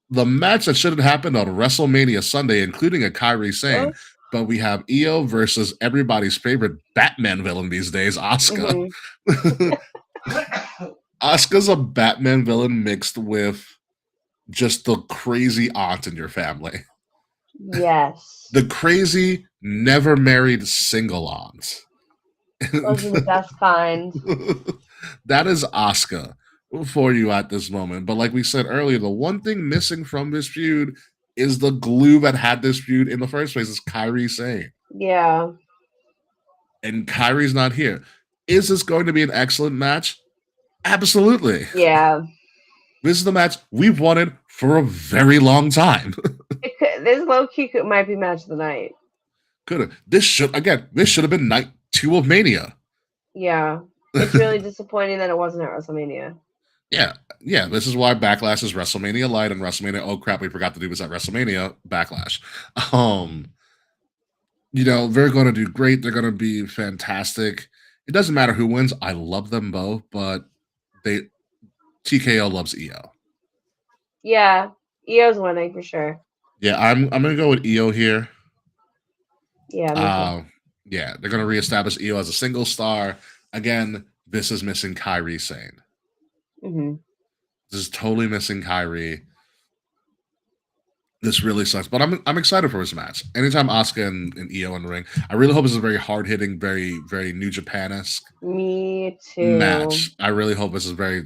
the match that should have happened on WrestleMania Sunday, including a Kairi Sane. But we have Io versus everybody's favorite Batman villain these days, Asuka. Asuka's a Batman villain mixed with just the crazy aunt in your family. Yes. The crazy, never married single aunts. Those are the best kind. That is Asuka for you at this moment. But like we said earlier, the one thing missing from this feud is the glue that had this feud in the first place is Kairi Sane. Yeah. And Kairi's not here. Is this going to be an excellent match? Absolutely. Yeah. This is the match we've wanted for a very long time. This low-key might be match of the night. Could have. This should have been night 2 of Mania. Yeah. It's really disappointing that it wasn't at WrestleMania. Yeah. This is why Backlash is WrestleMania Light and WrestleMania. Oh crap, we forgot to do this at WrestleMania Backlash. They're going to do great. They're going to be fantastic. It doesn't matter who wins. I love them both, but TKO loves Io. Yeah, Io's winning for sure. Yeah, I'm going to go with Io here. Yeah. Yeah, they're going to reestablish Io as a single star. Again, this is missing Kairi Sane. This is totally missing Kairi. This really sucks, but I'm excited for this match. Anytime Asuka and Io in the ring, I really hope this is a very hard hitting, very very New Japan-esque. Me too. Match. I really hope this is a very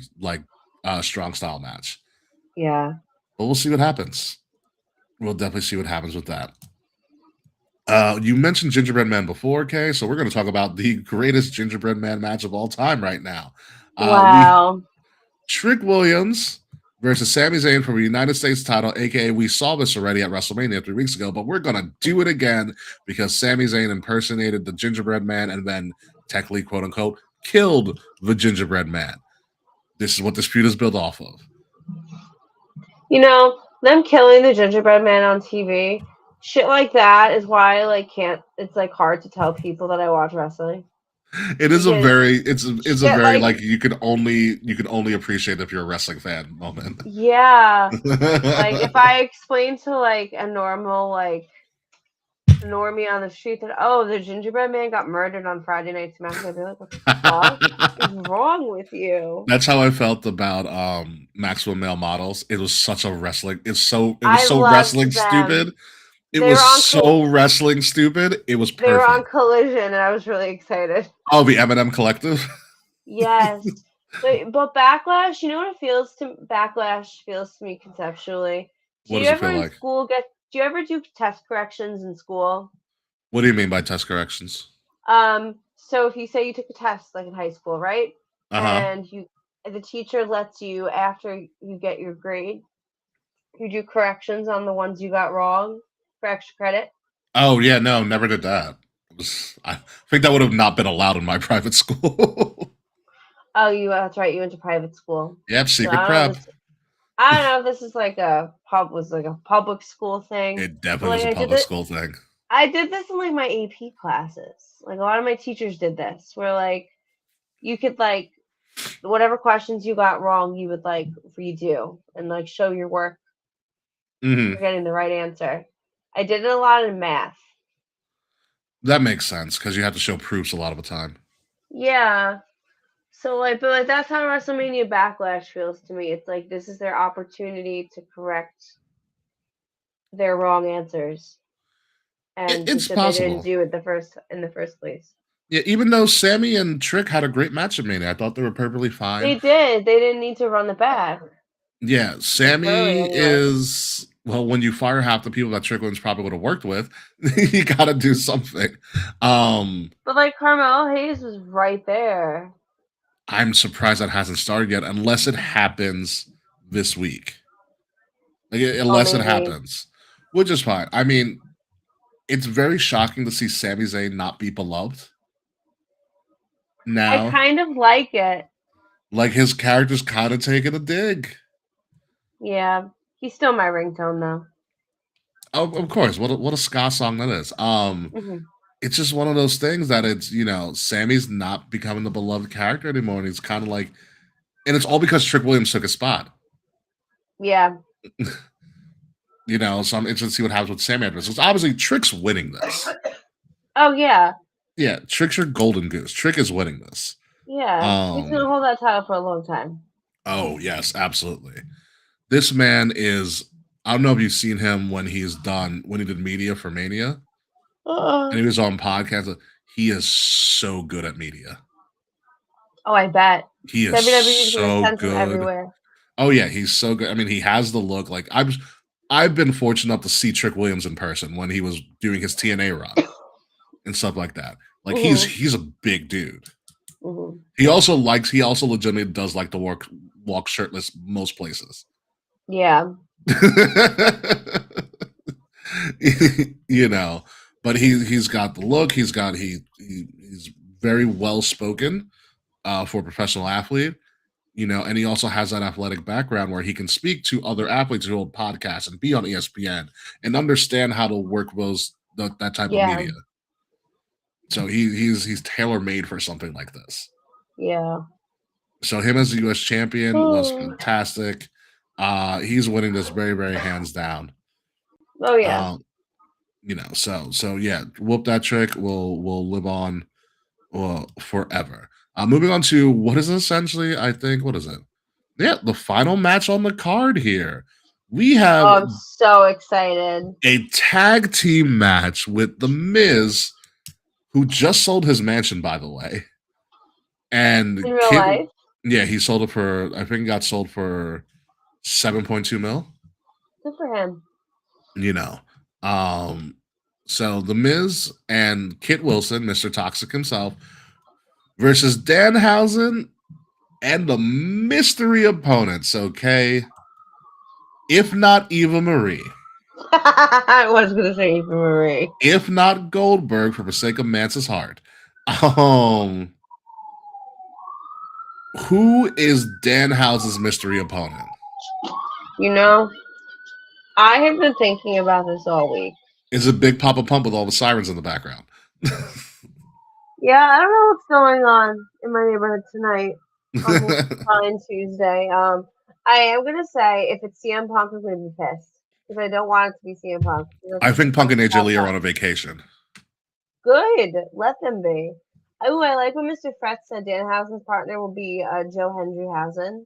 strong style match. Yeah, but we'll see what happens. We'll definitely see what happens with that. You mentioned Gingerbread Man before, Kay, so we're going to talk about the greatest Gingerbread Man match of all time right now. Wow. Trick Williams versus Sami Zayn for the United States title, aka we saw this already at WrestleMania 3 weeks ago, but we're going to do it again because Sami Zayn impersonated the Gingerbread Man and then technically, quote unquote, killed the Gingerbread Man. This is what this feud is built off of. Them killing the Gingerbread Man on TV, shit like that is why it's hard to tell people that I watch wrestling. It is it's a very you can only appreciate if you're a wrestling fan moment. Yeah. If I explain to a normal normie on the street that the Gingerbread Man got murdered on Friday Night SmackDown, I'd be like, what the fuck is wrong with you? That's how I felt about Maxwell Male Models. It was such a wrestling. It was so wrestling stupid. It was so wrestling stupid. It was perfect. They were on Collision, and I was really excited. Oh, the M&M Collective? Yes. But Backlash, you know what Backlash feels to me conceptually? What does it feel like? Do you ever do test corrections in school? What do you mean by test corrections? So if you say you took a test like in high school, right? Uh-huh. And the teacher lets you, after you get your grade, you do corrections on the ones you got wrong for extra credit. Oh yeah, no, never did that. I think that would have not been allowed in my private school. Oh, that's right. You went to private school. Yep, So secret prep. I don't know if this is like was like a public school thing, It but definitely was like a public school thing. I did this in like my AP classes. Like a lot of my teachers did this, where like you could like whatever questions you got wrong, you would like redo and like show your work for getting the right answer. I did it a lot in math. That makes sense because you have to show proofs a lot of the time. Yeah. So like, but like that's how WrestleMania Backlash feels to me. It's like this is their opportunity to correct their wrong answers, and It's that they didn't possible. do it in the first place. Yeah, even though Sammy and Trick had a great match at Mania, I thought they were perfectly fine. They did. They didn't need to run the back. Yeah, Sammy Anyway. is when you fire half the people that Trick Williams probably would have worked with, you got to do something. But like Carmelo Hayes was right there. I'm surprised that hasn't started yet, unless it happens this week. Unless it happens, which is fine. I mean, it's very shocking to see Sami Zayn not be beloved. Now, I kind of like it. Like his character's kind of taking a dig. Yeah, he's still my ringtone though. Oh, of course. What a ska song that is. It's just one of those things that it's, Sammy's not becoming the beloved character anymore, and he's kind of like, and it's all because Trick Williams took his spot. Yeah. So I'm interested to see what happens with Sammy after this. Because obviously Trick's winning this. Oh yeah. Yeah, Trick's your golden goose. Trick is winning this. Yeah, he's gonna hold that title for a long time. Oh yes, absolutely. This man is. I don't know if you've seen him when he did media for Mania, and he was on podcasts. He is so good at media. Oh, I bet. He is WWE's so gonna send good. him everywhere. Oh yeah, he's so good. I mean, he has the look. Like I've been fortunate enough to see Trick Williams in person when he was doing his TNA run and stuff like that. Like he's a big dude. He also legitimately does like to walk shirtless most places. Yeah. But he's got the look. He's very well spoken for a professional athlete. And he also has that athletic background where he can speak to other athletes who hold podcasts and be on ESPN and understand how to work that type of media. So he's tailor made for something like this. Yeah. So him as the U.S. champion was fantastic. He's winning this very, very hands down. Oh yeah. So yeah, whoop that Trick will live on forever. Moving on to what is essentially, I think, what is it? Yeah, the final match on the card here. We have I'm so excited. A tag team match with The Miz, who just sold his mansion, by the way. And in real life? Yeah, he sold it for, I think it got sold for $7.2 million. Good for him. So The Miz and Kit Wilson, Mr. Toxic himself, versus Danhausen and the mystery opponents, okay? If not Eva Marie. I was going to say Eva Marie. If not Goldberg, for the sake of Mance's heart. Who is Danhausen's mystery opponent? I have been thinking about this all week. Is it Big Papa Pump with all the sirens in the background? Yeah, I don't know what's going on in my neighborhood tonight on this fine Tuesday. I am gonna say if it's CM Punk, I'm gonna be pissed because I don't want it to be CM Punk. I think Punk and AJ Lee are on a vacation. Good, let them be. Oh, I like when Mr. Fretz said Danhausen's partner will be Joe Hendryhausen.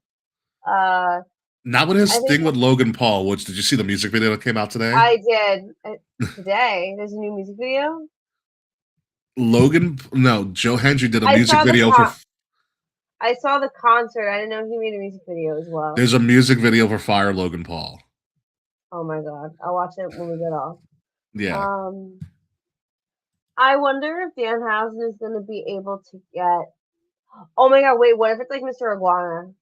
Not with his thing with Logan Paul. Which did you see the music video that came out today? I did today. There's a new music video. Joe Hendry did a music video for. I saw the concert. I didn't know he made a music video as well. There's a music video for Fire Logan Paul. Oh my god, I'll watch it when we get off. Yeah. I wonder if Danhausen is going to be able to get. Oh my god! Wait, what if it's like Mr. Iguana?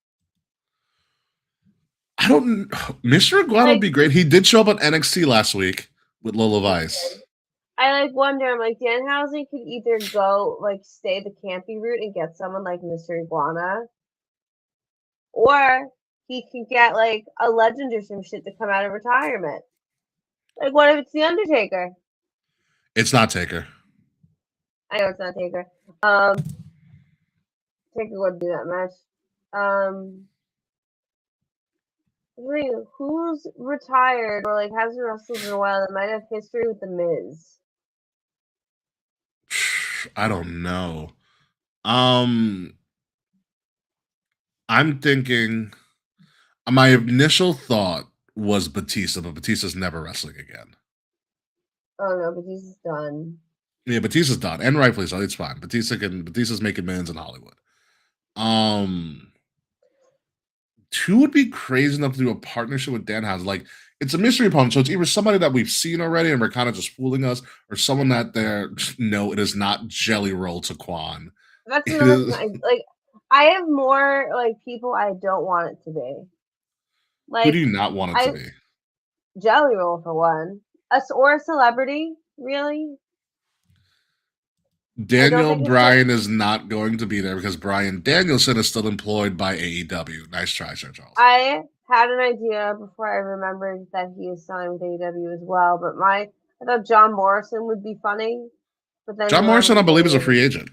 I don't. Mr. Iguana would be great. He did show up on NXT last week with Lola Vice. I wonder. I'm like Danhausen could either go stay the campy route and get someone like Mr. Iguana, or he could get a legend or some shit to come out of retirement. What if it's the Undertaker? It's not Taker. I know it's not Taker. Taker wouldn't do that much. Wait, who's retired or hasn't wrestled in a while that might have history with the Miz? I don't know. I'm thinking. My initial thought was Batista, but Batista's never wrestling again. Oh no, Batista's done. Yeah, Batista's done, and rightfully so. It's fine. Batista's making millions in Hollywood. Two would be crazy enough to do a partnership with Danhausen. It's a mystery opponent, so it's either somebody that we've seen already and we're kind of just fooling us, or someone that it is not Jelly Roll to Quan. That's another thing. I have more people I don't want it to be. Who do you not want it to be? Jelly Roll for one. Or a celebrity, really? Daniel Bryan is not going to be there because Bryan Danielson is still employed by AEW. Nice try, Sir Charles. I had an idea before I remembered that he is signed with AEW as well, but I thought John Morrison would be funny. But then John Morrison, I believe, is a free agent.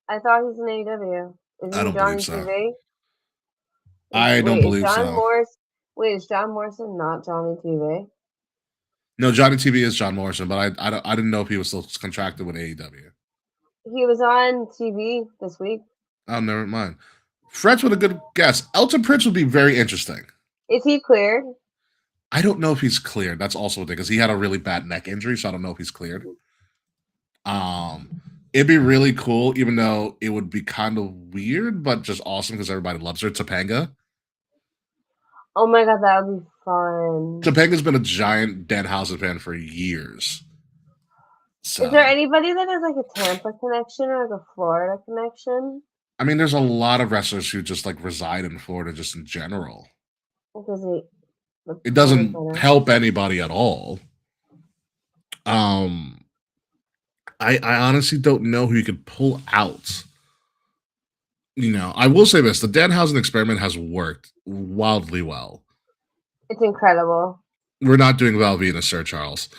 I thought he's in AEW. I don't believe so. TV? I don't believe so. Wait, is John Morrison not Johnny TV? No, Johnny TV is John Morrison, but I didn't know if he was still contracted with AEW. He was on TV this week. Oh, never mind. Fred's with a good guess. Elton Prince would be very interesting. Is he cleared? I don't know if he's cleared. That's also a thing because he had a really bad neck injury, so I don't know if he's cleared. It'd be really cool, even though it would be kind of weird, but just awesome because everybody loves her. Topanga. Oh my god, that would be fun. Topanga's been a giant Danhausen fan for years. So. Is there anybody that has a Tampa connection or a Florida connection? I mean, there's a lot of wrestlers who just reside in Florida just in general. It doesn't help anybody at all. I honestly don't know who you could pull out. I will say this: the Danhausen experiment has worked wildly well. It's incredible. We're not doing Val Venus, Sir Charles.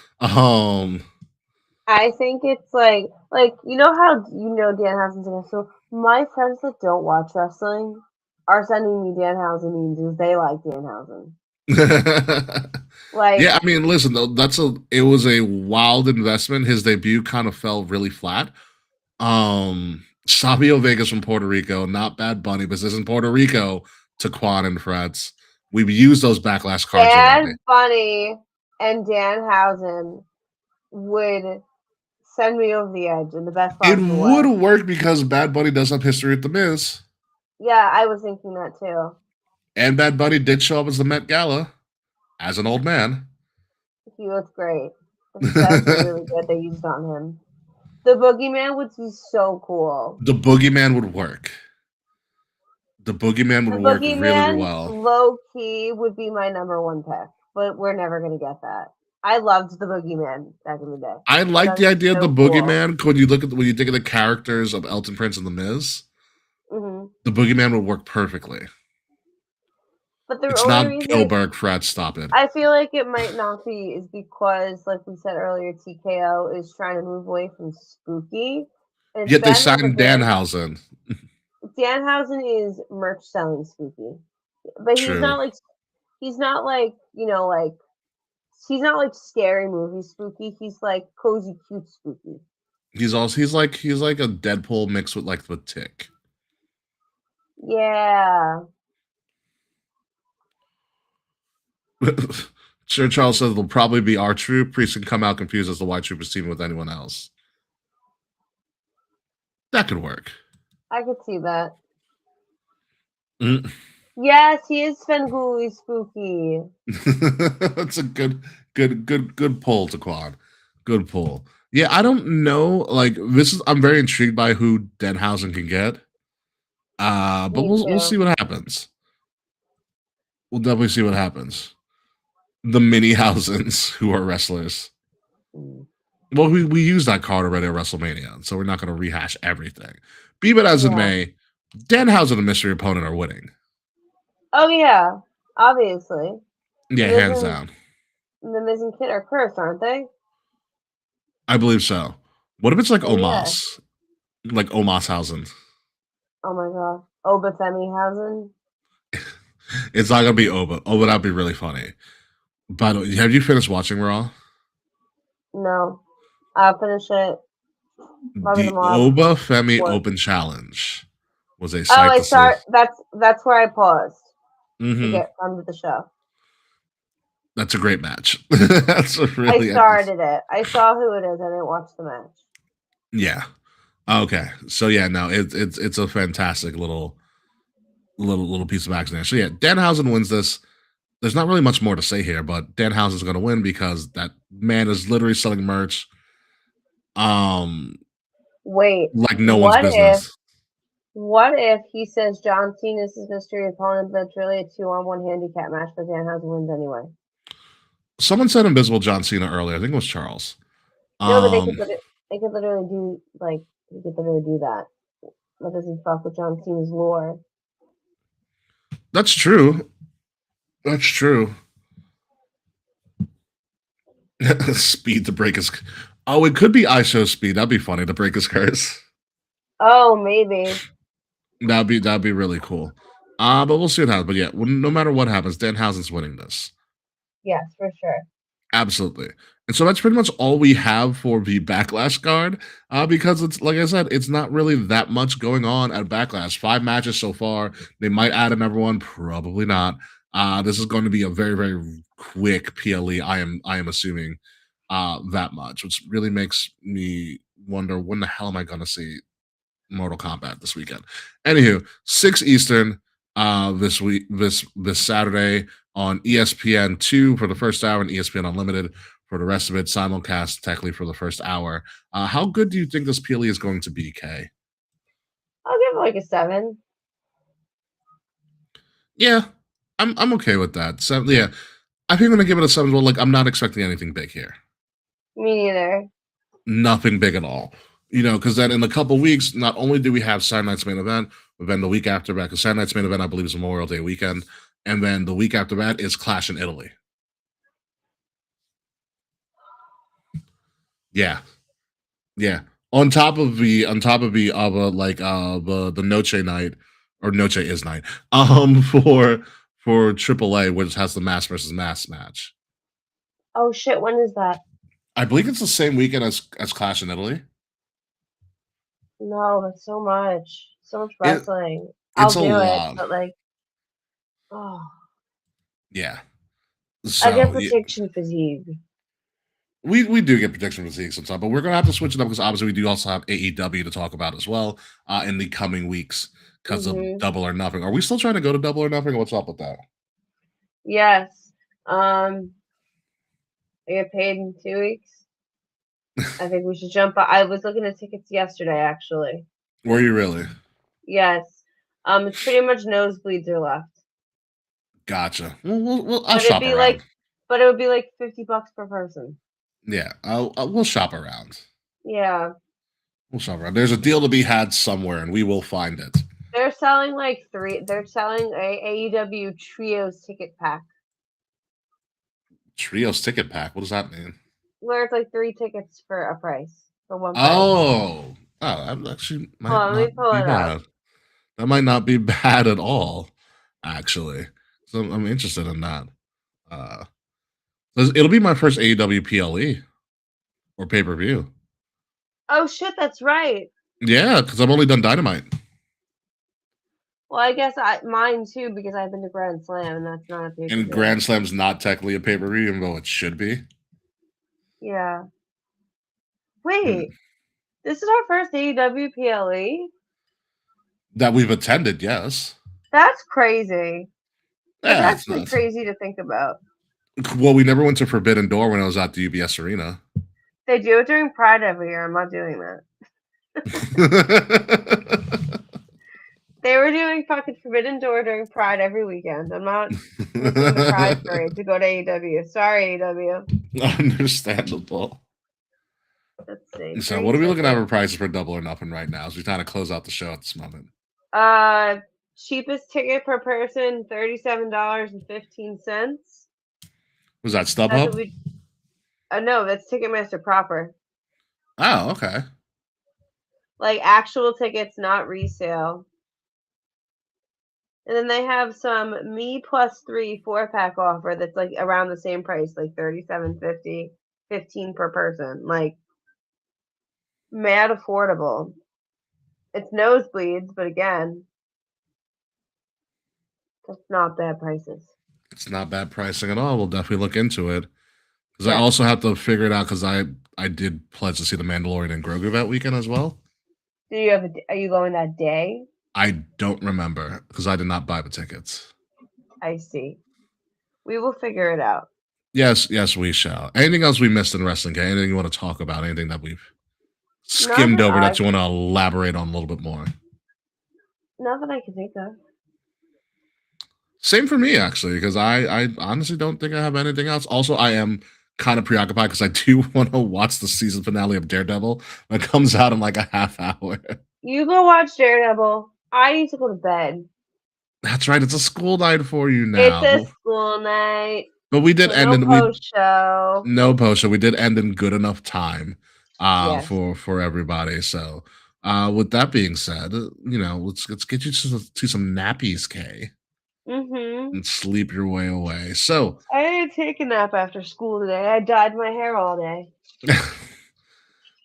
I think it's how Danhausen's in it. So my friends that don't watch wrestling are sending me Danhausen memes because they like Danhausen. Yeah, I mean, listen though, it was a wild investment. His debut kind of fell really flat. Savio Vega's from Puerto Rico, not Bad Bunny, but this is in Puerto Rico to Quan and Freds. We've used those backlash cards. Bad Bunny and Danhausen would send me over the edge in the best possible way. It would work because Bad Bunny does have history with The Miz. Yeah, I was thinking that too. And Bad Bunny did show up as the Met Gala as an old man. He looked great. That's really good they used on him. The Boogeyman would be so cool. The Boogeyman would work. The Boogeyman would work really well. Low key would be my number one pick, but we're never going to get that. I loved the Boogeyman back in the day. I like the idea of the Boogeyman. When you think of the characters of Elton Prince and The Miz, the Boogeyman would work perfectly. But it's not Gilbert, Fred, stop it. I feel like it might not be is because, like we said earlier, TKO is trying to move away from spooky. Yet they signed Danhausen. Danhausen is merch selling spooky, but he's not like he's not like scary movie spooky. He's like cozy, cute spooky. He's like a Deadpool mixed with the Tick. Yeah. Sir Charles says it'll probably be our troop. Priest can come out confused as the White Troopers teaming with anyone else. That could work. I could see that. Mm. Yes, he is Svengoolie spooky. That's a good pull, Taquan. Good pull. Yeah, I don't know. Like this is I'm very intrigued by who Denhausen can get. But Me we'll too. see what happens. We'll definitely see what happens. The mini Housens who are wrestlers. Mm. Well, we used that card already at WrestleMania, so we're not going to rehash everything. Be it as it Yeah. may, Denhausen and the mystery opponent are winning. Oh yeah, obviously. Yeah, Miz hands and down. the Miz and Kid are cursed, aren't they? I believe so. What if it's like Then yeah. Omos? Like Omashausen? Oh my god. Obafemihausen. It's not going to be Oba. Oba, that'd be really funny. By the way, have you finished watching Raw? No. I'll finish it probably The tomorrow. Oba Femi Work. Open Challenge was a Oh, sight I to see. that's where I paused to Hmm. get onto the show. That's a great match. That's a really I started it. I saw who it is. I didn't watch the match. Yeah. Okay. So yeah, no, it's a fantastic little piece of action there. So yeah, Danhausen wins this. There's not really much more to say here, but Danhausen's going to win because that man is literally selling merch, Wait. like no one's business. What if he says John Cena is his mystery opponent, but it's really a 2-on-1 handicap match, but Danhausen wins anyway? Someone said Invisible John Cena earlier. I think it was Charles. No, but they could literally do that. That doesn't fuck with John Cena's lore. That's true. That's true. Speed to break his. Oh, it could be ISO speed. That'd be funny to break his curse. Oh, maybe. That'd be really cool. But we'll see what happens. But yeah, no matter what happens, Danhausen's winning this. Yes, for sure. Absolutely. And so that's pretty much all we have for the Backlash card. Because it's like I said, it's not really that much going on at Backlash. 5 matches so far. They might add another one, probably not. This is going to be a very, very quick PLE. I am assuming that much, which really makes me wonder when the hell am I going to see Mortal Kombat this weekend. Anywho, 6 Eastern this week, this Saturday on ESPN2 for the first hour and ESPN Unlimited for the rest of it. Simulcast technically for the first hour. How good do you think this PLE is going to be, Kay? I'll give it like a 7. Yeah, I'm okay with that. 7, yeah, I think I'm gonna give it a 7 as well. Like I'm not expecting anything big here. Me neither. Nothing big at all. You know, because then in a couple weeks, not only do we have Saturday Night's Main Event, but then the week after that, because Saturday Night's Main Event, I believe, is Memorial Day weekend. And then the week after that is Clash in Italy. Yeah. Yeah. On top of the the Noche night, or Noche is night, for AAA, which has the mass versus mass match. Oh shit, when is that? I believe it's the same weekend as Clash in Italy. No, that's so much. So much wrestling. It's I'll do a lot. it, but like, oh. Yeah. So, I get prediction fatigue. We do get prediction fatigue sometimes, but we're gonna have to switch it up because obviously we do also have AEW to talk about as well in the coming weeks because of Double or Nothing. Are we still trying to go to Double or Nothing? Or what's up with that? Yes. I get paid in 2 weeks. I think we should jump. I was looking at tickets yesterday, actually. Were you really? Yes. It's pretty much nosebleeds are left. Gotcha. Well I'll shop around. But it would be like $50 per person. Yeah, we'll shop around. Yeah. We'll shop around. There's a deal to be had somewhere, and we will find it. They're selling They're selling a AEW Trios ticket pack. Trios ticket pack. What does that mean? Where it's like 3 tickets for a price for one price. Oh, that actually might let me pull be it bad. up. That might not be bad at all, actually. So I'm interested in that. It'll be my first AEW PLE or pay-per-view. Oh shit, that's right. Yeah, because I've only done Dynamite. Well, I guess mine too, because I've been to Grand Slam, and that's not a pay-per-view. And Grand Slam's not technically a pay-per-view, even though it should be. Yeah. Wait, this is our first AEW PLE? That we've attended, yes. That's crazy. Yeah, that's actually crazy to think about. Well, we never went to Forbidden Door when I was at the UBS Arena. They do it during Pride every year. I'm not doing that. They were doing fucking Forbidden Door during Pride every weekend. I'm not missing the Pride parade to go to AEW. Sorry, AEW. Understandable. Let's see. So, what are we looking at for prices for Double or Nothing right now? As we kind of close out the show at this moment. Cheapest ticket per person, $37.15. Was that StubHub? That's what we. No, that's Ticketmaster proper. Oh, okay. Like actual tickets, not resale. And then they have some Me Plus 3 4-pack offer that's like around the same price, like $37.50, $15 per person. Like mad affordable. It's nosebleeds, but again, that's not bad prices. It's not bad pricing at all. We'll definitely look into it. Because Yeah. I also have to figure it out because I did pledge to see The Mandalorian and Grogu that weekend as well. Do you have? Are you going that day? I don't remember because I did not buy the tickets. I see. We will figure it out. Yes, we shall. Anything else we missed in wrestling? Anything you want to talk about? Anything that we've skimmed over that you want to elaborate on a little bit more? Not that I can think of. Same for me, actually, because I honestly don't think I have anything else. Also, I am kind of preoccupied because I do want to watch the season finale of Daredevil that comes out in like a half hour. You go watch Daredevil. I need to go to bed. That's right. It's a school night for you now. It's a school night. But we did end in post show. No post show. We did end in good enough time Yes. for everybody. So with that being said, let's get you to some nappies, Kay. Mm-hmm. And sleep your way away. So I didn't take a nap after school today. I dyed my hair all day.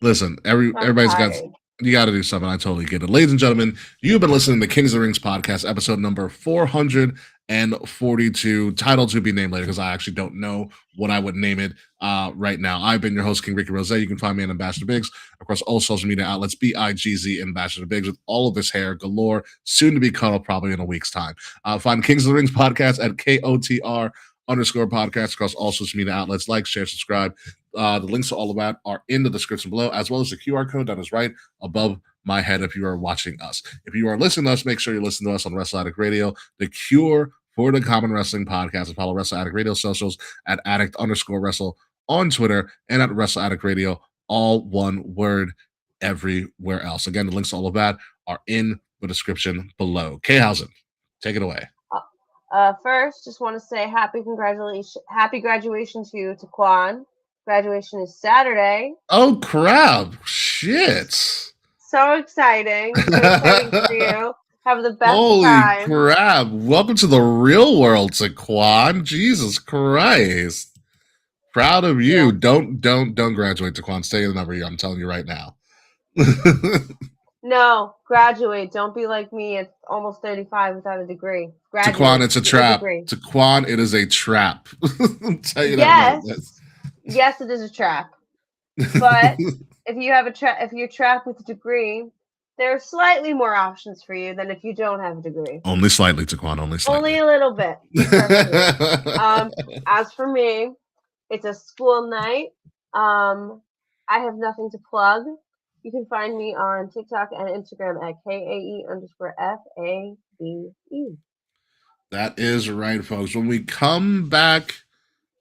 Listen, everybody's got you got to do something. I totally get it. Ladies and gentlemen, you've been listening to Kings of the Rings podcast, episode number 442, title to be named later because I actually don't know what I would name it right now. I've been your host, King Ricky Rose. You can find me on Ambassador Biggs across all social media outlets, BIGZ Ambassador Biggs, with all of his hair galore, soon to be cut off probably in a week's time. Find Kings of the Rings podcast at KOTR_podcast across all social media outlets. Like, share, subscribe. The links to all of that are in the description below, as well as the QR code that is right above my head if you are watching us. If you are listening to us, make sure you listen to us on Wrestle Addict Radio, the cure for the common wrestling podcast, and follow Wrestle Addict Radio socials at addict_wrestle on Twitter and at Wrestle Addict Radio, all one word, everywhere else. Again, the links to all of that are in the description below. Kay Housen, take it away. First, just want to say happy graduation to Taquan. Graduation is Saturday. Oh, crap. Shit. So exciting. So exciting for you. Have the best Holy time. Holy crap. Welcome to the real world, Taquan. Jesus Christ. Proud of you. Yeah. Don't graduate, Taquan. Stay another year. I'm telling you right now. No, graduate. Don't be like me at almost 35 without a degree. Graduate. Taquan, it's a trap. Taquan, it is a trap. I'll tell you yes. That right. Yes, it is a trap. But if you're trapped with a degree, there are slightly more options for you than if you don't have a degree. Only slightly, Taquan. Only slightly. Only a little bit. As for me, it's a school night. I have nothing to plug. You can find me on TikTok and Instagram at KAE_FABE. That is right, folks. When we come back,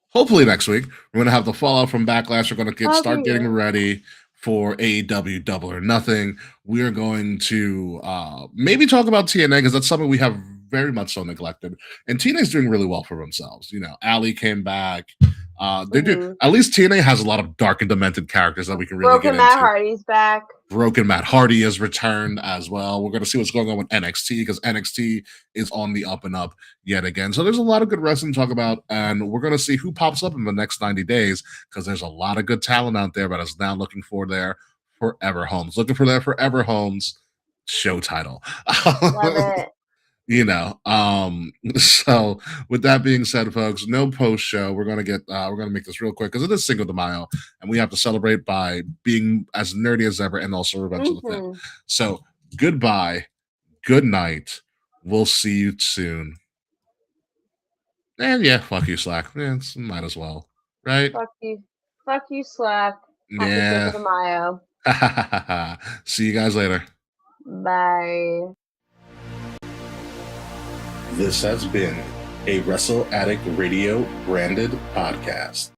hopefully next week, we're going to have the fallout from Backlash. We're going to start getting ready for AEW Double or Nothing. We are going to maybe talk about TNA because that's something we have very much so neglected. And TNA's doing really well for themselves. Ali came back. They do. At least TNA has a lot of dark and demented characters that we can really get into. Matt Hardy's back. Broken Matt Hardy has returned as well. We're going to see what's going on with NXT because NXT is on the up and up yet again. So there's a lot of good wrestling to talk about, and we're going to see who pops up in the next 90 days because there's a lot of good talent out there that is now looking for their forever homes. Looking for their forever homes show title. Love it. So with that being said, folks, no post show. We're gonna make this real quick because it is Cinco de Mayo, and we have to celebrate by being as nerdy as ever and also Revenge of the Fifth. So goodbye, good night. We'll see you soon. And yeah, fuck you, Slack. Yeah, might as well, right? Fuck you, Slack. Happy 5th of Mayo. See you guys later. Bye. This has been a Wrestle Addict Radio branded podcast.